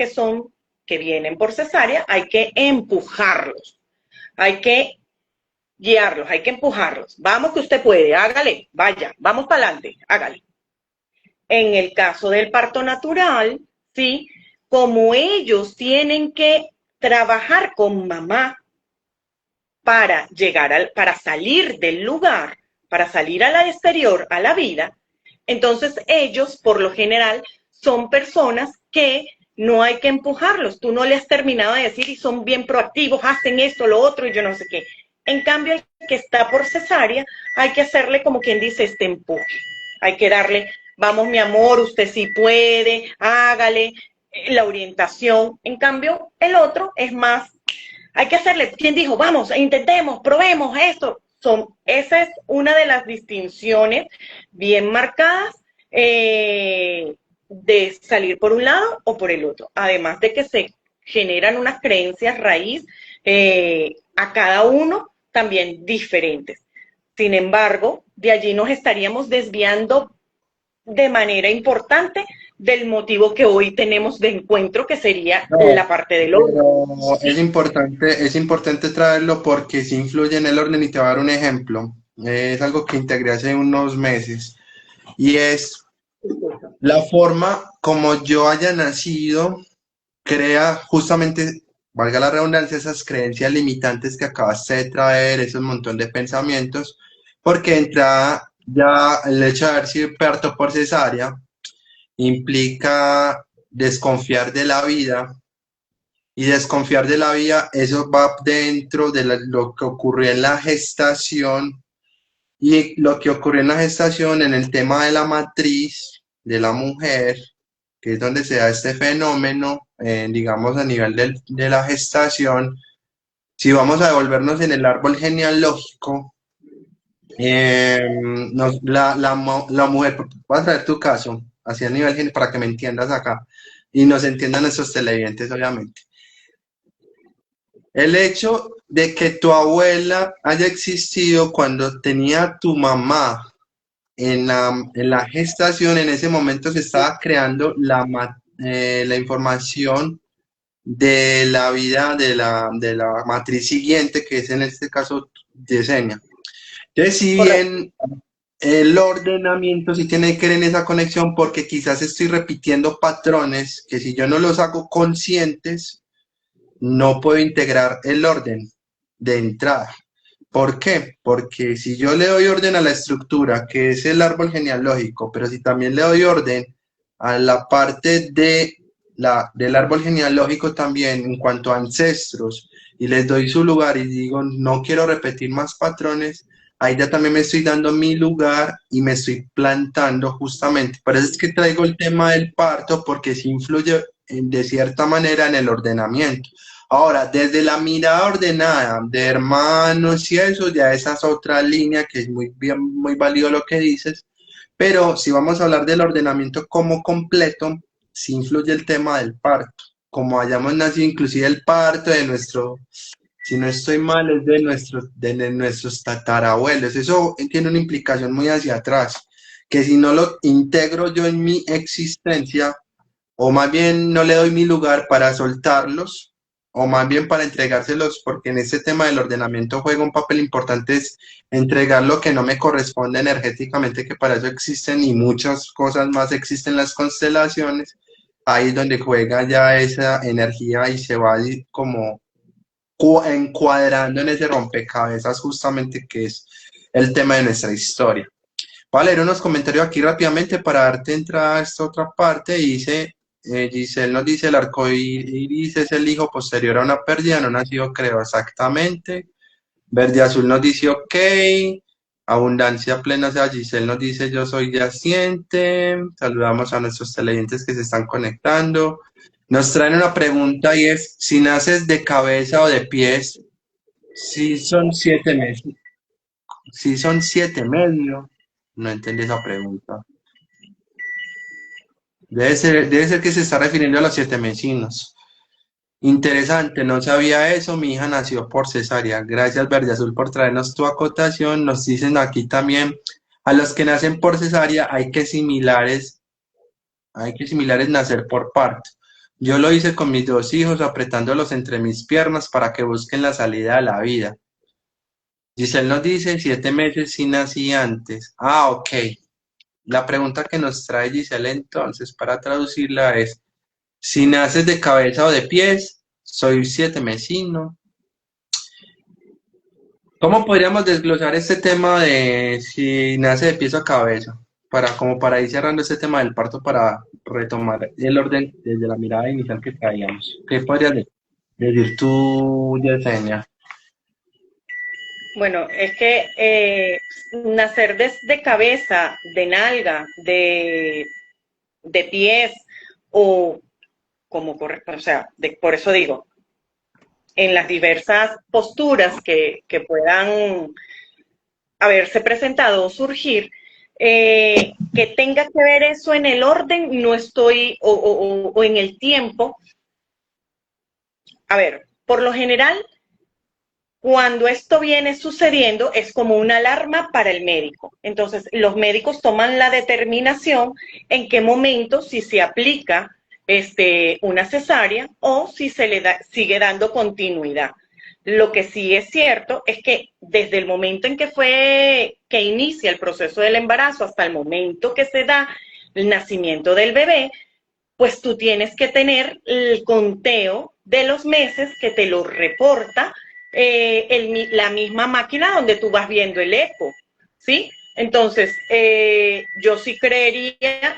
B: que vienen por cesárea, hay que empujarlos, hay que guiarlos, hay que empujarlos. Vamos que usted puede, hágale, vaya, vamos para adelante, hágale. En el caso del parto natural, sí, como ellos tienen que trabajar con mamá para para salir del lugar, para salir a la exterior, a la vida, entonces ellos, por lo general, son personas que no hay que empujarlos. Tú no le has terminado de decir y son bien proactivos, hacen esto, lo otro y yo no sé qué. En cambio, el que está por cesárea, hay que hacerle como quien dice este empuje. Hay que darle, vamos mi amor, usted sí puede, hágale. la orientación. En cambio, el otro es más, hay que hacerle, ¿quién dijo? Vamos, intentemos, probemos esto. Esa es una de las distinciones bien marcadas de salir por un lado o por el otro. Además de que se generan unas creencias raíz a cada uno también diferentes. Sin embargo, de allí nos estaríamos desviando de manera importante del motivo que hoy tenemos de encuentro, que sería
A: No,
B: la parte del orden.
A: pero
B: ¿Sí?
A: es importante traerlo porque sí influye en el orden y te voy a dar un ejemplo. Es algo que integré hace unos meses y es la forma como yo haya nacido, crea justamente, valga la redundancia, esas creencias limitantes que acabaste de traer, esos montón de pensamientos, porque entra ya el hecho de haber sido parto por cesárea implica desconfiar de la vida y desconfiar de la vida, eso va dentro de lo que ocurrió en la gestación y lo que ocurrió en la gestación en el tema de la matriz de la mujer, que es donde se da este fenómeno, digamos a nivel de la gestación. Si vamos a devolvernos en el árbol genealógico, la mujer, voy a traer tu caso, así a nivel para que me entiendas acá y nos entiendan nuestros televidentes, obviamente. El hecho de que tu abuela haya existido cuando tenía tu mamá en la gestación, en ese momento se estaba creando la información de la vida de la matriz siguiente, que es en este caso Yesenia. Entonces, si
B: Correcto.
A: bien el ordenamiento sí tiene que ver en esa conexión, porque quizás estoy repitiendo patrones que si yo no los hago conscientes, no puedo integrar el orden de entrada. ¿Por qué? Porque si yo le doy orden a la estructura, que es el árbol genealógico, pero si también le doy orden a la parte del árbol genealógico también en cuanto a ancestros, y les doy su lugar y digo, no quiero repetir más patrones, ahí ya también me estoy dando mi lugar y me estoy plantando justamente. Por eso es que traigo el tema del parto, porque sí influye de cierta manera en el ordenamiento. Ahora, desde la mirada ordenada de hermanos y eso, ya esa es otra línea que es muy bien, muy válido lo que dices, pero si vamos a hablar del ordenamiento como completo, sí influye el tema del parto. Como hayamos nacido, inclusive el parto de nuestro, si no estoy mal, es de nuestros tatarabuelos. Eso tiene una implicación muy hacia atrás, que si no lo integro yo en mi existencia, o más bien no le doy mi lugar para soltarlos, o más bien para entregárselos, porque en este tema del ordenamiento juega un papel importante, es entregar lo que no me corresponde energéticamente, que para eso existen y muchas cosas más existen las constelaciones, ahí es donde juega ya esa energía y se va como encuadrando en ese rompecabezas justamente que es el tema de nuestra historia. Voy a leer unos comentarios aquí rápidamente para darte entrada a esta otra parte. Dice, Giselle nos dice, el arco iris es el hijo posterior a una pérdida, no nacido, creo, exactamente. Verde azul nos dice, ok. Abundancia plena, o sea, Giselle nos dice, yo soy yaciente. Saludamos a nuestros televidentes que se están conectando. Nos traen una pregunta y es, si naces de cabeza o de pies, si son 7 meses, si son 7 medio, no entendí esa pregunta. Debe ser que se está refiriendo a los 7 vecinos. Interesante, no sabía eso. Mi hija nació por cesárea. Gracias, Verde Azul, por traernos tu acotación. Nos dicen aquí también, a los que nacen por cesárea hay que similares nacer por parto. Yo lo hice con mis dos hijos, apretándolos entre mis piernas para que busquen la salida a la vida. Giselle nos dice 7 meses si nací antes. Ah, ok. La pregunta que nos trae Giselle entonces para traducirla es, si naces de cabeza o de pies, soy 7 mesino. ¿Cómo podríamos desglosar este tema de si nace de pies o cabeza? Como para ir cerrando este tema del parto para retomar el orden desde la mirada inicial que traíamos. ¿Qué podrías decir tú, Yesenia?
B: Bueno, es que nacer de cabeza, de nalga, de pies o como corresponde, o sea, por eso digo, en las diversas posturas que puedan haberse presentado o surgir, que tenga que ver eso en el orden, no estoy, o en el tiempo. A ver, por lo general, cuando esto viene sucediendo, es como una alarma para el médico. Entonces, los médicos toman la determinación en qué momento, si se aplica una cesárea o si se le sigue dando continuidad. Lo que sí es cierto es que desde el momento en que inicia el proceso del embarazo hasta el momento que se da el nacimiento del bebé, pues tú tienes que tener el conteo de los meses que te lo reporta la misma máquina donde tú vas viendo el eco, ¿sí? Entonces, yo sí creería,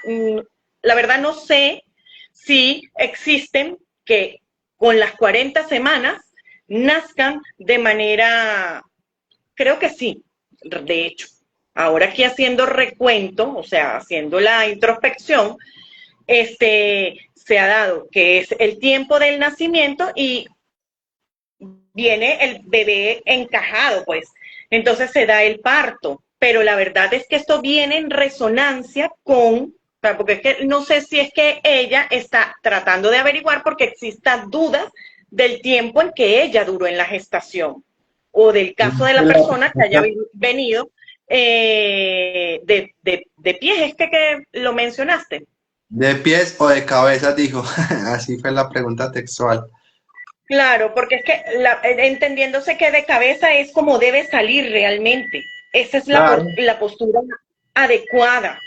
B: la verdad no sé si existen que con las 40 semanas nazcan de manera, creo que sí, de hecho. Ahora aquí haciendo recuento, o sea, haciendo la introspección, se ha dado que es el tiempo del nacimiento y viene el bebé encajado, pues. Entonces se da el parto. Pero la verdad es que esto viene en resonancia con, porque es que no sé si es que ella está tratando de averiguar porque existan dudas del tiempo en que ella duró en la gestación o del caso de la persona que haya venido de pies, es que lo mencionaste.
A: ¿De pies o de cabeza? Dijo. Así fue la pregunta textual.
B: Claro, porque es que entendiéndose que de cabeza es como debe salir realmente. Esa es
A: Claro.
B: la postura adecuada.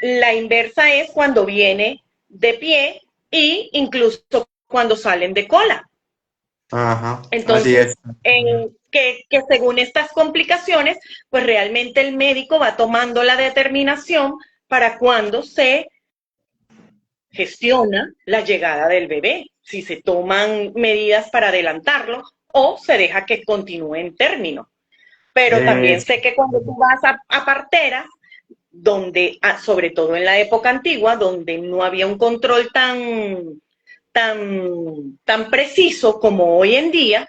B: La inversa es cuando viene de pie e incluso cuando salen de cola.
A: Ajá, así
B: Entonces,
A: es.
B: que según estas complicaciones, pues realmente el médico va tomando la determinación para cuando se gestiona la llegada del bebé, si se toman medidas para adelantarlo o se deja que continúe en término. Pero también
A: Es,
B: sé que cuando tú vas a parteras, donde, sobre todo en la época antigua, donde no había un control tan preciso como hoy en día,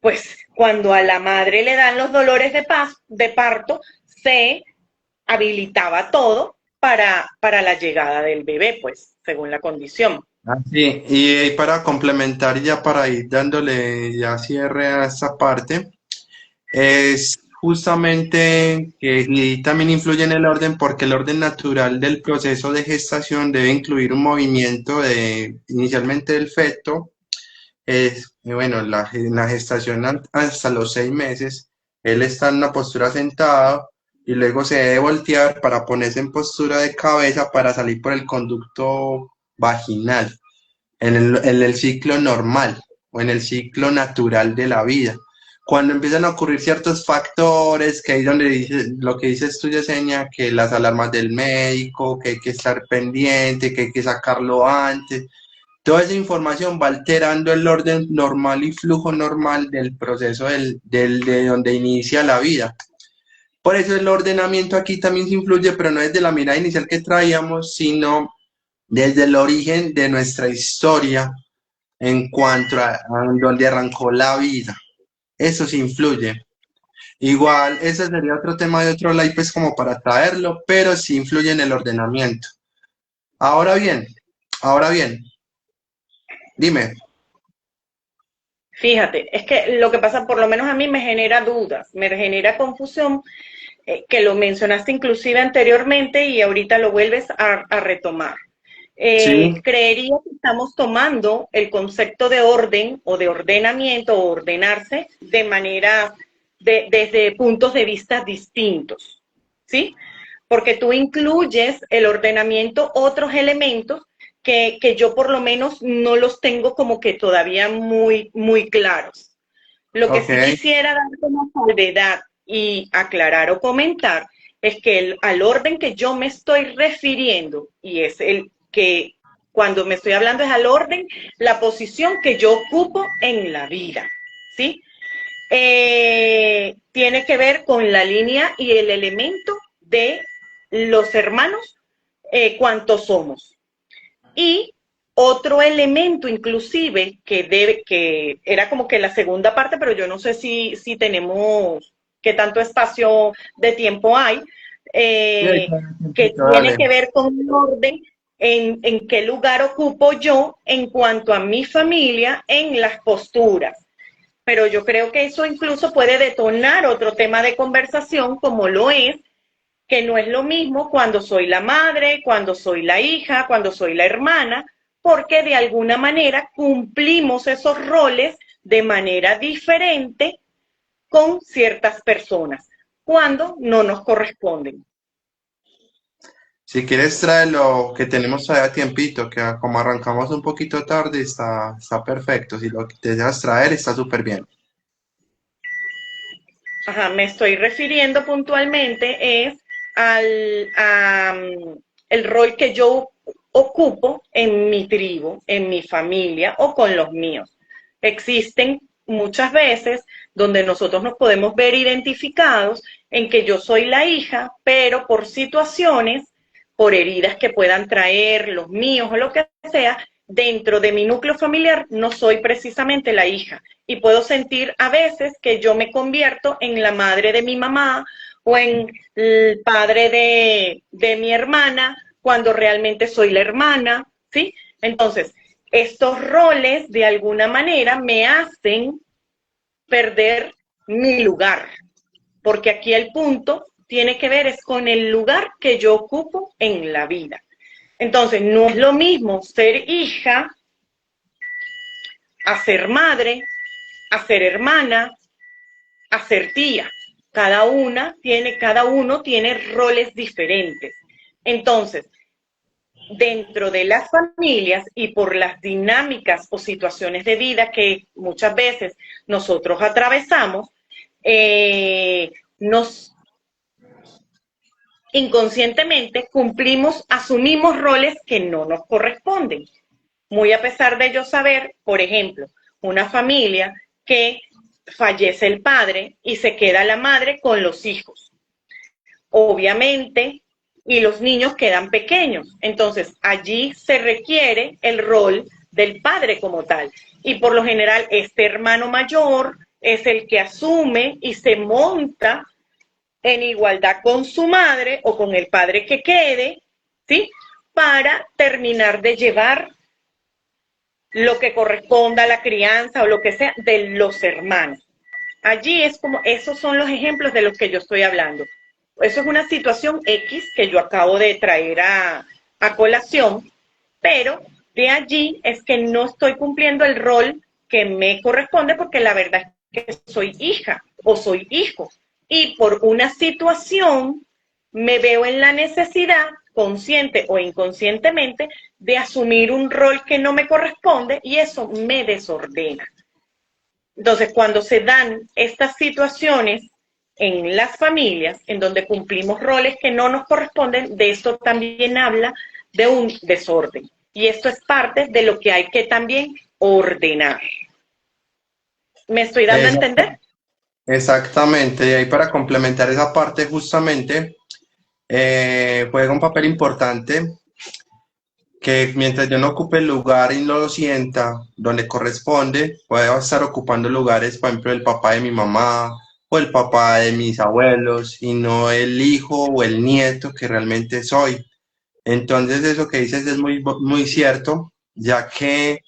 B: pues cuando a la madre le dan los dolores de parto, se habilitaba todo para la llegada del bebé, pues, según la condición.
A: así, y para complementar, ya para ir dándole ya cierre a esta parte, es justamente que y también influye en el orden porque el orden natural del proceso de gestación debe incluir un movimiento de inicialmente del feto, bueno, la gestación hasta los 6 meses, él está en una postura sentado y luego se debe voltear para ponerse en postura de cabeza para salir por el conducto vaginal en el ciclo normal o en el ciclo natural de la vida. Cuando empiezan a ocurrir ciertos factores, que ahí donde dice, lo que dices tú, Yesenia, que las alarmas del médico, que hay que estar pendiente, que hay que sacarlo antes, toda esa información va alterando el orden normal y flujo normal del proceso de donde inicia la vida. Por eso el ordenamiento aquí también se influye, pero no desde la mirada inicial que traíamos, sino desde el origen de nuestra historia en cuanto a donde arrancó la vida. Eso sí influye. Igual, ese sería otro tema de otro live, pues como para traerlo, pero sí influye en el ordenamiento. Ahora bien, ahora bien, dime.
B: Fíjate, es que lo que pasa, por lo menos a mí me genera dudas, me genera confusión, que lo mencionaste inclusive anteriormente y ahorita lo vuelves a retomar.
A: Sí,
B: Creería que estamos tomando el concepto de orden o de ordenamiento o ordenarse de manera, desde puntos de vista distintos, ¿sí? Porque tú incluyes el ordenamiento otros elementos que yo por lo menos no los tengo como que todavía muy claros. Lo que
A: ok.
B: sí quisiera dar como salvedad y aclarar o comentar es que al orden que yo me estoy refiriendo, y es el que cuando me estoy hablando es al orden, la posición que yo ocupo en la vida, ¿sí? Tiene que ver con la línea y el elemento de los hermanos, cuántos somos. Y Otro elemento inclusive que era como que la segunda parte, pero yo no sé si tenemos, qué tanto espacio de tiempo hay,
A: Sí, ahí
B: eh,
A: está el
B: que
A: tiempito,
B: tiene
A: dale.
B: que ver con un orden en qué lugar ocupo yo en cuanto a mi familia en las posturas. Pero yo creo que eso incluso puede detonar otro tema de conversación, como lo es que no es lo mismo cuando soy la madre, cuando soy la hija, cuando soy la hermana, porque de alguna manera cumplimos esos roles de manera diferente con ciertas personas, cuando no nos corresponden.
A: Si quieres tráelo, que tenemos todavía tiempito, que como arrancamos un poquito tarde, está perfecto. Si lo deseas traer, está súper bien.
B: Ajá, me estoy refiriendo puntualmente es el rol que yo ocupo en mi tribu, en mi familia o con los míos. Existen muchas veces donde nosotros nos podemos ver identificados en que yo soy la hija, pero por situaciones, por heridas que puedan traer los míos o lo que sea, dentro de mi núcleo familiar no soy precisamente la hija y puedo sentir a veces que yo me convierto en la madre de mi mamá o en el padre de mi hermana cuando realmente soy la hermana, ¿sí? Entonces, estos roles de alguna manera me hacen perder mi lugar, porque aquí el punto tiene que ver es con el lugar que yo ocupo en la vida. Entonces, no es lo mismo ser hija a ser madre, a ser hermana, a ser tía. Cada uno tiene roles diferentes. Entonces, dentro de las familias y por las dinámicas o situaciones de vida que muchas veces nosotros atravesamos, nos inconscientemente cumplimos, asumimos roles que no nos corresponden. Muy a pesar de yo saber, por ejemplo, una familia que fallece el padre y se queda la madre con los hijos. Obviamente, y los niños quedan pequeños. Entonces, allí se requiere el rol del padre como tal. Y por lo general, este hermano mayor es el que asume y se monta en igualdad con su madre o con el padre que quede, ¿sí? Para terminar de llevar lo que corresponda a la crianza o lo que sea de los hermanos. Allí es como, esos son los ejemplos de los que yo estoy hablando. Eso es una situación X que yo acabo de traer a colación, pero de allí es que no estoy cumpliendo el rol que me corresponde porque la verdad es que soy hija o soy hijo. Y por una situación me veo en la necesidad, consciente o inconscientemente, de asumir un rol que no me corresponde y eso me desordena. Entonces, cuando se dan estas situaciones en las familias, en donde cumplimos roles que no nos corresponden, de esto también habla de un desorden. Y esto es parte de lo que hay que también ordenar. ¿Me estoy dando a
A: Exacto.
B: entender?
A: Exactamente, y ahí para complementar esa parte justamente, juega un papel importante que mientras yo no ocupe el lugar y no lo sienta donde corresponde, puedo estar ocupando lugares, por ejemplo, el papá de mi mamá o el papá de mis abuelos y no el hijo o el nieto que realmente soy. Entonces eso que dices es muy cierto, ya que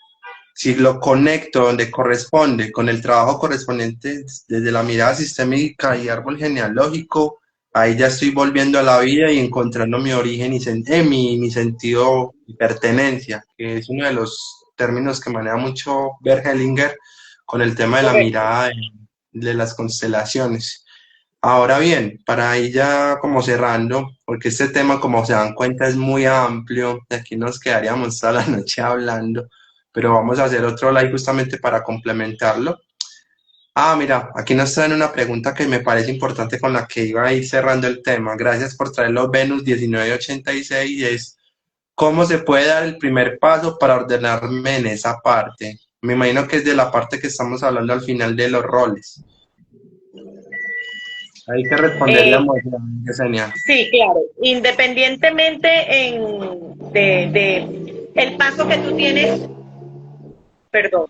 A: si lo conecto donde corresponde, con el trabajo correspondiente desde la mirada sistémica y árbol genealógico, ahí ya estoy volviendo a la vida y encontrando mi origen y mi sentido y pertenencia, que es uno de los términos que maneja mucho Bert Hellinger con el tema de la
B: Correcto.
A: mirada de las constelaciones. Ahora bien, para ir ya como cerrando, porque este tema, como se dan cuenta, es muy amplio, de aquí nos quedaríamos toda la noche hablando, pero vamos a hacer otro live justamente para complementarlo. Ah, mira, aquí nos traen una pregunta que me parece importante con la que iba a ir cerrando el tema. Gracias por traerlo, Venus 1986, y es, ¿cómo se puede dar el primer paso para ordenarme en esa parte? Me imagino que es de la parte que estamos hablando al final de los roles. Hay que responderle a
B: Eh,
A: Yesenia.
B: sí, claro. Independientemente el paso que tú tienes, perdón,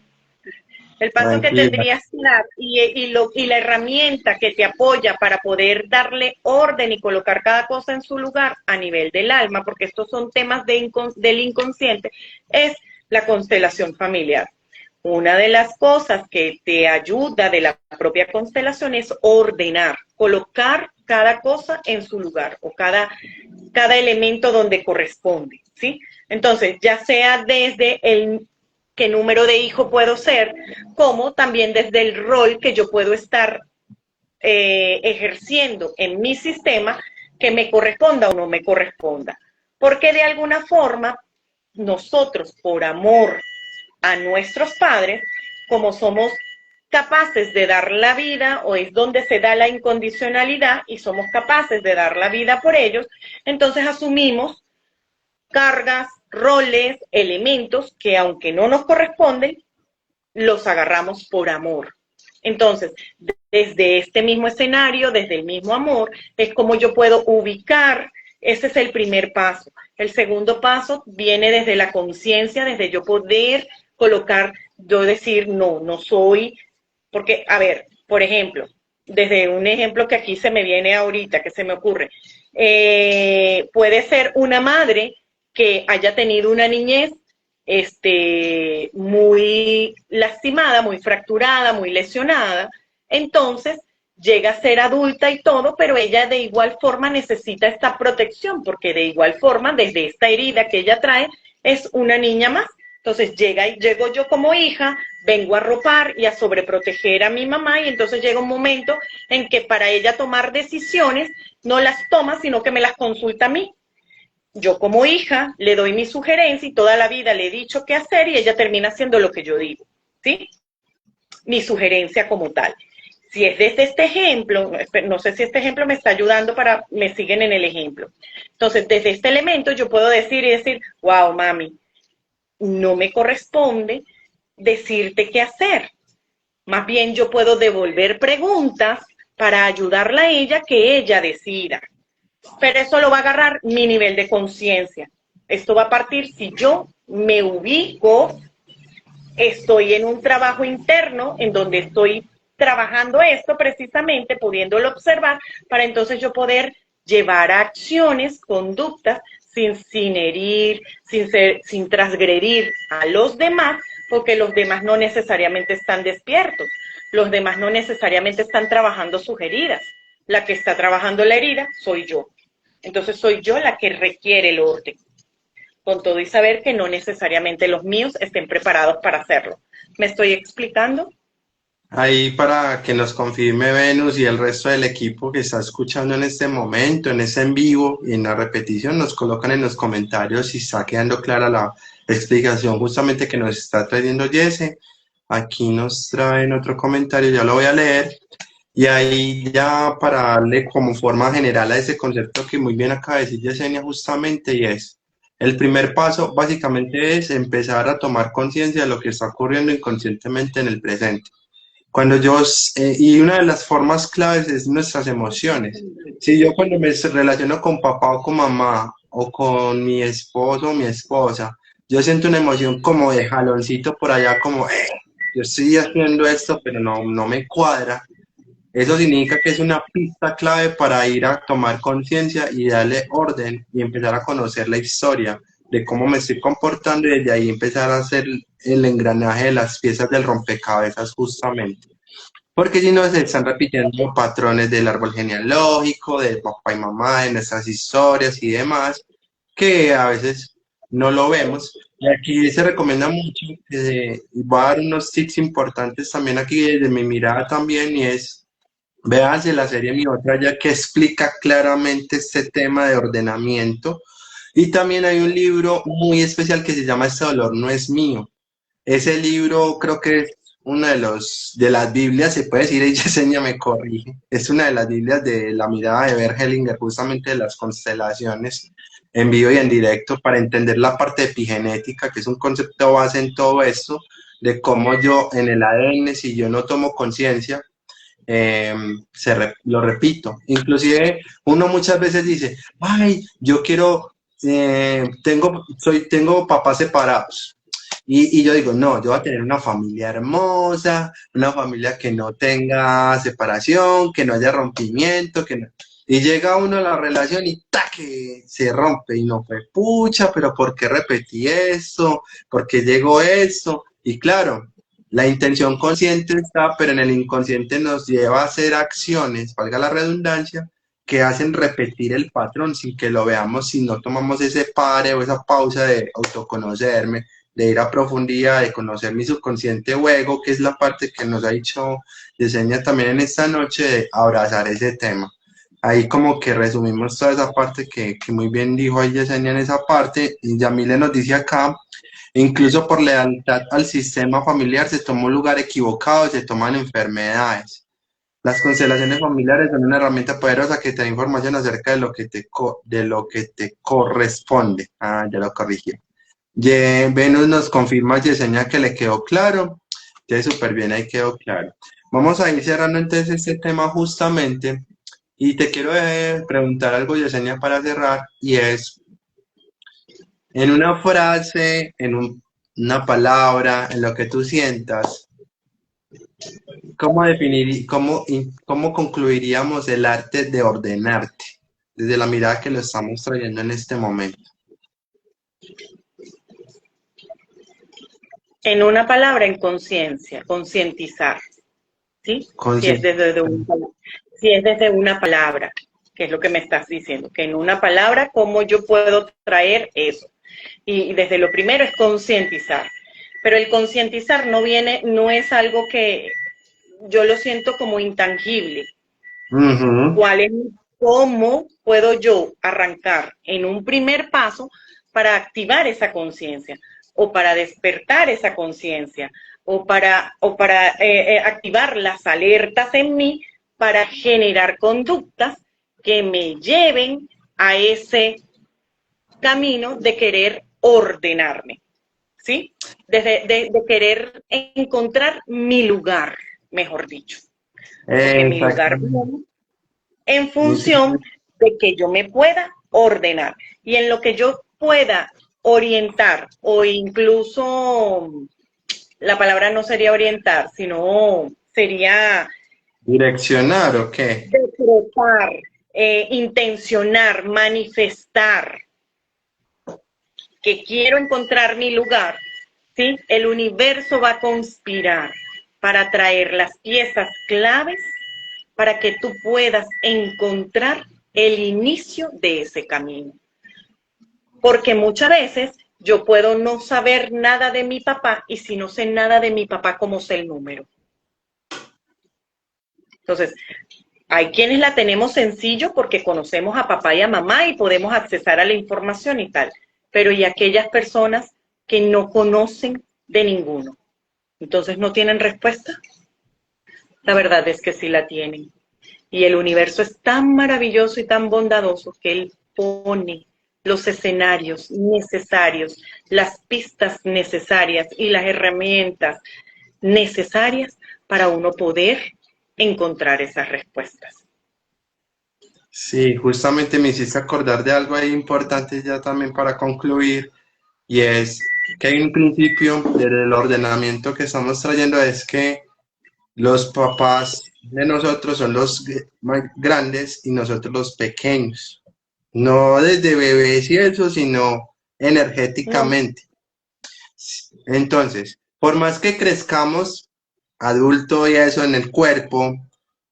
B: el paso que
A: Tranquila.
B: tendrías que dar y la herramienta que te apoya para poder darle orden y colocar cada cosa en su lugar a nivel del alma, porque estos son temas del inconsciente, es la constelación familiar. Una de las cosas que te ayuda de la propia constelación es ordenar, colocar cada cosa en su lugar o cada elemento donde corresponde, ¿sí? Entonces, ya sea desde el qué número de hijo puedo ser, como también desde el rol que yo puedo estar ejerciendo en mi sistema, que me corresponda o no me corresponda. Porque de alguna forma, nosotros, por amor a nuestros padres, como somos capaces de dar la vida, o es donde se da la incondicionalidad, y somos capaces de dar la vida por ellos, entonces asumimos cargas, roles, elementos que aunque no nos corresponden, los agarramos por amor. Entonces, desde este mismo escenario, desde el mismo amor, es como yo puedo ubicar, ese es el primer paso. El segundo paso viene desde la conciencia, desde yo poder colocar, yo decir, no, no soy, porque, a ver, por ejemplo, desde un ejemplo que aquí se me viene ahorita, que se me ocurre, puede ser una madre que haya tenido una niñez muy lastimada, muy fracturada, muy lesionada, entonces llega a ser adulta y todo, pero ella de igual forma necesita esta protección, porque de igual forma, desde esta herida que ella trae, es una niña más. Entonces llego yo como hija, vengo a arropar y a sobreproteger a mi mamá, y entonces llega un momento en que para ella tomar decisiones no las toma, sino que me las consulta a mí. Yo como hija le doy mi sugerencia y toda la vida le he dicho qué hacer y ella termina haciendo lo que yo digo, ¿sí? Mi sugerencia como tal. Si es desde este ejemplo, no sé si este ejemplo me está ayudando me siguen en el ejemplo. Entonces, desde este elemento yo puedo decir, wow, mami, no me corresponde decirte qué hacer. Más bien yo puedo devolver preguntas para ayudarla a ella que ella decida. Pero eso lo va a agarrar mi nivel de conciencia. Esto va a partir si yo me ubico, estoy en un trabajo interno en donde estoy trabajando esto precisamente, pudiéndolo observar, para entonces yo poder llevar a acciones, conductas, sin herir, sin transgredir a los demás, porque los demás no necesariamente están despiertos, los demás no necesariamente están trabajando sus heridas. La que está trabajando la herida soy yo. Entonces soy yo la que requiere el orden, con todo y saber que no necesariamente los míos estén preparados para hacerlo. ¿Me estoy explicando?
A: Ahí para que nos confirme Venus y el resto del equipo que está escuchando en este momento, en ese en vivo y en la repetición, nos colocan en los comentarios si está quedando clara la explicación justamente que nos está trayendo Jesse. Aquí nos traen otro comentario, ya lo voy a leer. Y ahí ya para darle como forma general a ese concepto que muy bien acaba de decir Yesenia justamente, y es, el primer paso básicamente es empezar a tomar conciencia de lo que está ocurriendo inconscientemente en el presente. Y una de las formas claves es nuestras emociones. Si yo cuando me relaciono con papá o con mamá o con mi esposo o mi esposa, yo siento una emoción como de jaloncito por allá, como, yo estoy haciendo esto, pero no me cuadra. Eso significa que es una pista clave para ir a tomar conciencia y darle orden y empezar a conocer la historia de cómo me estoy comportando y desde ahí empezar a hacer el engranaje de las piezas del rompecabezas justamente. Porque si no se están repitiendo patrones del árbol genealógico, de papá y mamá, de nuestras historias y demás, que a veces no lo vemos. Y aquí se recomienda mucho, voy a dar unos tips importantes también aquí desde mi mirada también, y es véanse la serie Mi Otra Ya que explica claramente este tema de ordenamiento. Y también hay un libro muy especial que se llama Este dolor no es mío. Ese libro creo que es uno de las Biblias, se puede decir, ella Yesenia me corrige, es una de las Biblias de la mirada de Bert Hellinger, justamente de las constelaciones en vivo y en directo, para entender la parte epigenética, que es un concepto base en todo esto, de cómo yo en el ADN, si yo no tomo conciencia, lo repito. Inclusive uno muchas veces dice, ay, yo quiero tengo papás separados. Y yo digo, no, yo voy a tener una familia hermosa, una familia que no tenga separación, que no haya rompimiento, que no. Y llega uno a la relación y ¡taque! Se rompe y no fue pucha, pero ¿por qué repetí esto? ¿Por qué llegó esto? Y claro, la intención consciente está, pero en el inconsciente nos lleva a hacer acciones, valga la redundancia, que hacen repetir el patrón sin que lo veamos, si no tomamos ese pare o esa pausa de autoconocerme, de ir a profundidad, de conocer mi subconsciente o ego, que es la parte que nos ha dicho Yesenia también en esta noche, de abrazar ese tema. Ahí como que resumimos toda esa parte que muy bien dijo ahí Yesenia en esa parte, y Yamile nos dice acá, incluso por lealtad al sistema familiar se toma un lugar equivocado, se toman enfermedades. Las constelaciones familiares son una herramienta poderosa que te da información acerca de de lo que te corresponde. Ah, ya lo corrigí. Venus nos confirma, Yesenia, que le quedó claro. Entonces, súper bien, ahí quedó claro. Vamos a ir cerrando entonces este tema justamente. Y te quiero preguntar algo, Yesenia, para cerrar. Y es, en una frase, una palabra, en lo que tú sientas, ¿cómo definir, cómo concluiríamos el arte de ordenarte? Desde la mirada que lo estamos trayendo en este momento.
B: En una palabra, en conciencia, concientizar, ¿sí? Si es desde una palabra, que es lo que me estás diciendo, que en una palabra, ¿cómo yo puedo traer eso? Y desde lo primero es concientizar. Pero el concientizar no es algo que yo lo siento como intangible.
A: Uh-huh.
B: ¿Cómo puedo yo arrancar en un primer paso para activar esa conciencia o para despertar esa conciencia o para activar las alertas en mí para generar conductas que me lleven a ese camino de querer ordenarme, ¿sí? De querer encontrar mi lugar, mejor dicho. Porque mi lugar en función de que yo me pueda ordenar y en lo que yo pueda orientar o incluso la palabra no sería orientar, sino sería
A: ¿Direccionar o qué?
B: decretar, intencionar, manifestar que quiero encontrar mi lugar, ¿sí? El universo va a conspirar para traer las piezas claves para que tú puedas encontrar el inicio de ese camino. Porque muchas veces yo puedo no saber nada de mi papá y si no sé nada de mi papá, ¿cómo sé el número? Entonces, hay quienes la tenemos sencillo porque conocemos a papá y a mamá y podemos accesar a la información y tal. Pero ¿y aquellas personas que no conocen de ninguno? Entonces, ¿no tienen respuesta? La verdad es que sí la tienen. Y el universo es tan maravilloso y tan bondadoso que él pone los escenarios necesarios, las pistas necesarias y las herramientas necesarias para uno poder encontrar esas respuestas.
A: Sí, justamente me hiciste acordar de algo ahí importante ya también para concluir, y es que hay un principio del ordenamiento que estamos trayendo, es que los papás de nosotros son los más grandes y nosotros los pequeños. No desde bebés y eso, sino
B: No,
A: energéticamente. Entonces, por más que crezcamos adulto y eso en el cuerpo,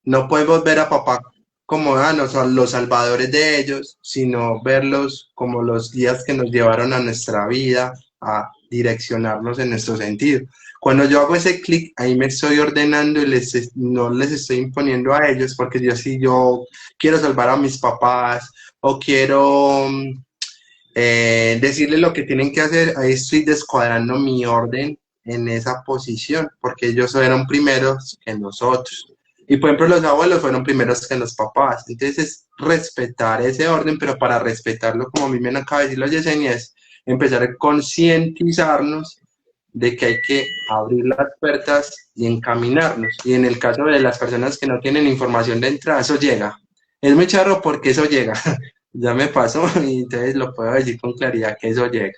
A: no podemos ver a papá como no son los salvadores de ellos, sino verlos como los guías que nos llevaron a nuestra vida, a direccionarnos en nuestro sentido. Cuando yo hago ese clic, ahí me estoy ordenando y no les estoy imponiendo a ellos, porque yo quiero salvar a mis papás o quiero decirles lo que tienen que hacer, ahí estoy descuadrando mi orden en esa posición, porque ellos fueron primeros que nosotros. Y por ejemplo, los abuelos fueron primeros que los papás. Entonces es respetar ese orden, pero para respetarlo, como a mí me acaba de decir la Yesenia, es empezar a concientizarnos de que hay que abrir las puertas y encaminarnos. Y en el caso de las personas que no tienen información de entrada, eso llega. Es muy charro porque eso llega. ya me pasó y entonces lo puedo decir con claridad que eso llega.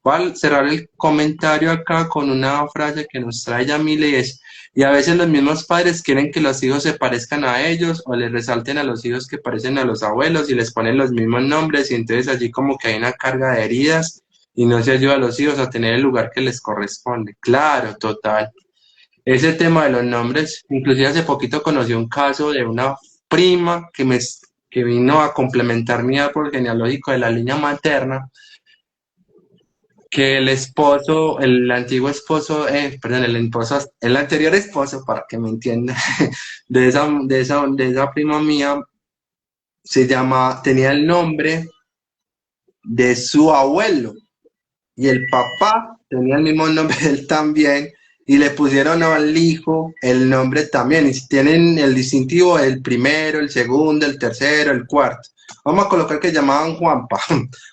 A: Voy a cerrar el comentario acá con una frase que nos trae Yamile y es, y a veces los mismos padres quieren que los hijos se parezcan a ellos o les resalten a los hijos que parecen a los abuelos y les ponen los mismos nombres y entonces allí como que hay una carga de heridas y no se ayuda a los hijos a tener el lugar que les corresponde. Claro, total. Ese tema de los nombres, inclusive hace poquito conocí un caso de una prima que vino a complementar mi árbol genealógico de la línea materna, que el esposo, el antiguo esposo, perdón, el anterior esposo, para que me entienda, de esa prima mía, tenía el nombre de su abuelo. Y el papá tenía el mismo nombre de él también, y le pusieron al hijo el nombre también, y si tienen el distintivo el primero, el segundo, el tercero, el cuarto. Vamos a colocar que llamaban Juanpa,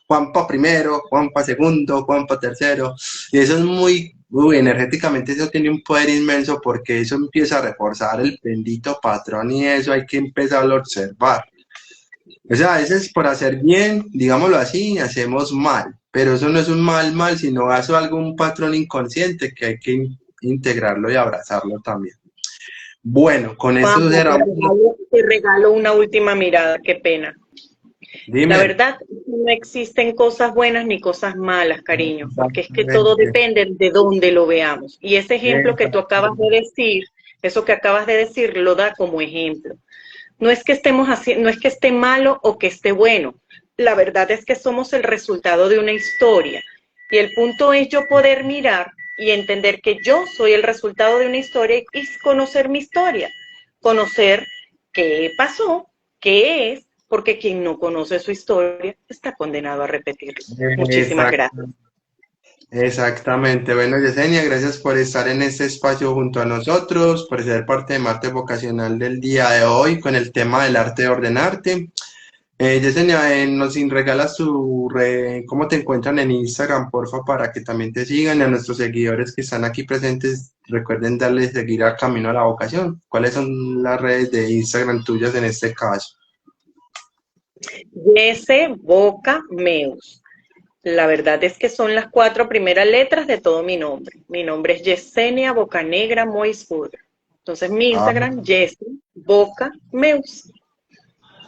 A: Juanpa primero, Juanpa segundo, Juanpa tercero, y eso es muy energéticamente eso tiene un poder inmenso porque eso empieza a reforzar el bendito patrón y eso hay que empezar a observar. O sea, a veces por hacer bien, digámoslo así, hacemos mal, pero eso no es un mal, sino eso es algún patrón inconsciente que hay que integrarlo y abrazarlo también. Bueno, con
B: Juanpa,
A: esto cerramos.
B: te regalo una última mirada, qué pena. La
A: Dime.
B: verdad, no existen cosas buenas ni cosas malas, cariño, porque es que todo
A: Exactamente.
B: depende de dónde lo veamos. Y ese ejemplo que tú acabas de decir, eso que acabas de decir, lo da como ejemplo. No es que estemos así, no es que esté malo o que esté bueno. La verdad es que somos el resultado de una historia. Y el punto es yo poder mirar y entender que yo soy el resultado de una historia y conocer mi historia. Conocer qué pasó, qué es, porque quien no conoce su historia está condenado a repetirla. Muchísimas gracias.
A: Exactamente. Exactamente. Bueno, Yesenia, gracias por estar en este espacio junto a nosotros, por ser parte de Marte Vocacional del día de hoy con el tema del arte de ordenarte. Yesenia, nos regalas cómo te encuentran en Instagram, porfa, para que también te sigan y a nuestros seguidores que están aquí presentes, recuerden darle seguir a Camino a la Vocación. ¿Cuáles son las redes de Instagram tuyas en este caso?
B: Yese Boca Meus. La verdad es que son las 4 primeras letras de todo mi nombre. Mi nombre es Yesenia Bocanegra Moisburger. Entonces mi
A: Ah,
B: Instagram, Yese Boca Meus.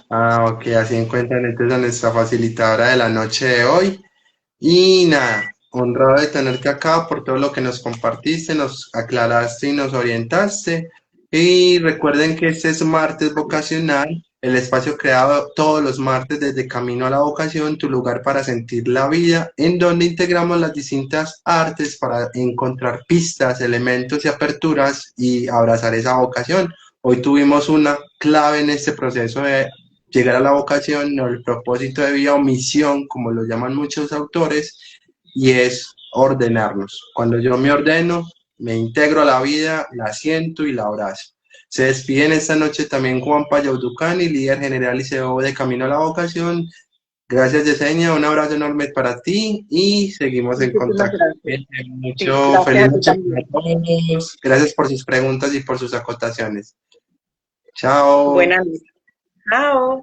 A: ok, así encuentran entonces a nuestra facilitadora de la noche de hoy. Y nada, honrado de tenerte acá por todo lo que nos compartiste, nos aclaraste y nos orientaste. Y recuerden que este es Martes Vocacional, el espacio creado todos los martes desde Camino a la Vocación, tu lugar para sentir la vida, en donde integramos las distintas artes para encontrar pistas, elementos y aperturas y abrazar esa vocación. Hoy tuvimos una clave en este proceso de llegar a la vocación o el propósito de vida o misión, como lo llaman muchos autores, y es ordenarnos. Cuando yo me ordeno, me integro a la vida, la siento y la abrazo. Se despiden esta noche también Juan Payauducani, líder general y CEO de Camino a la Vocación. Gracias, Yesenia, un abrazo enorme para ti y seguimos en
B: Muchísimas
A: contacto.
B: gracias. Sí,
A: Feliz
B: gracias a ti
A: noche para
B: también.
A: todos. Gracias por sus preguntas y por sus acotaciones. Chao.
B: Buenas noches. Chao.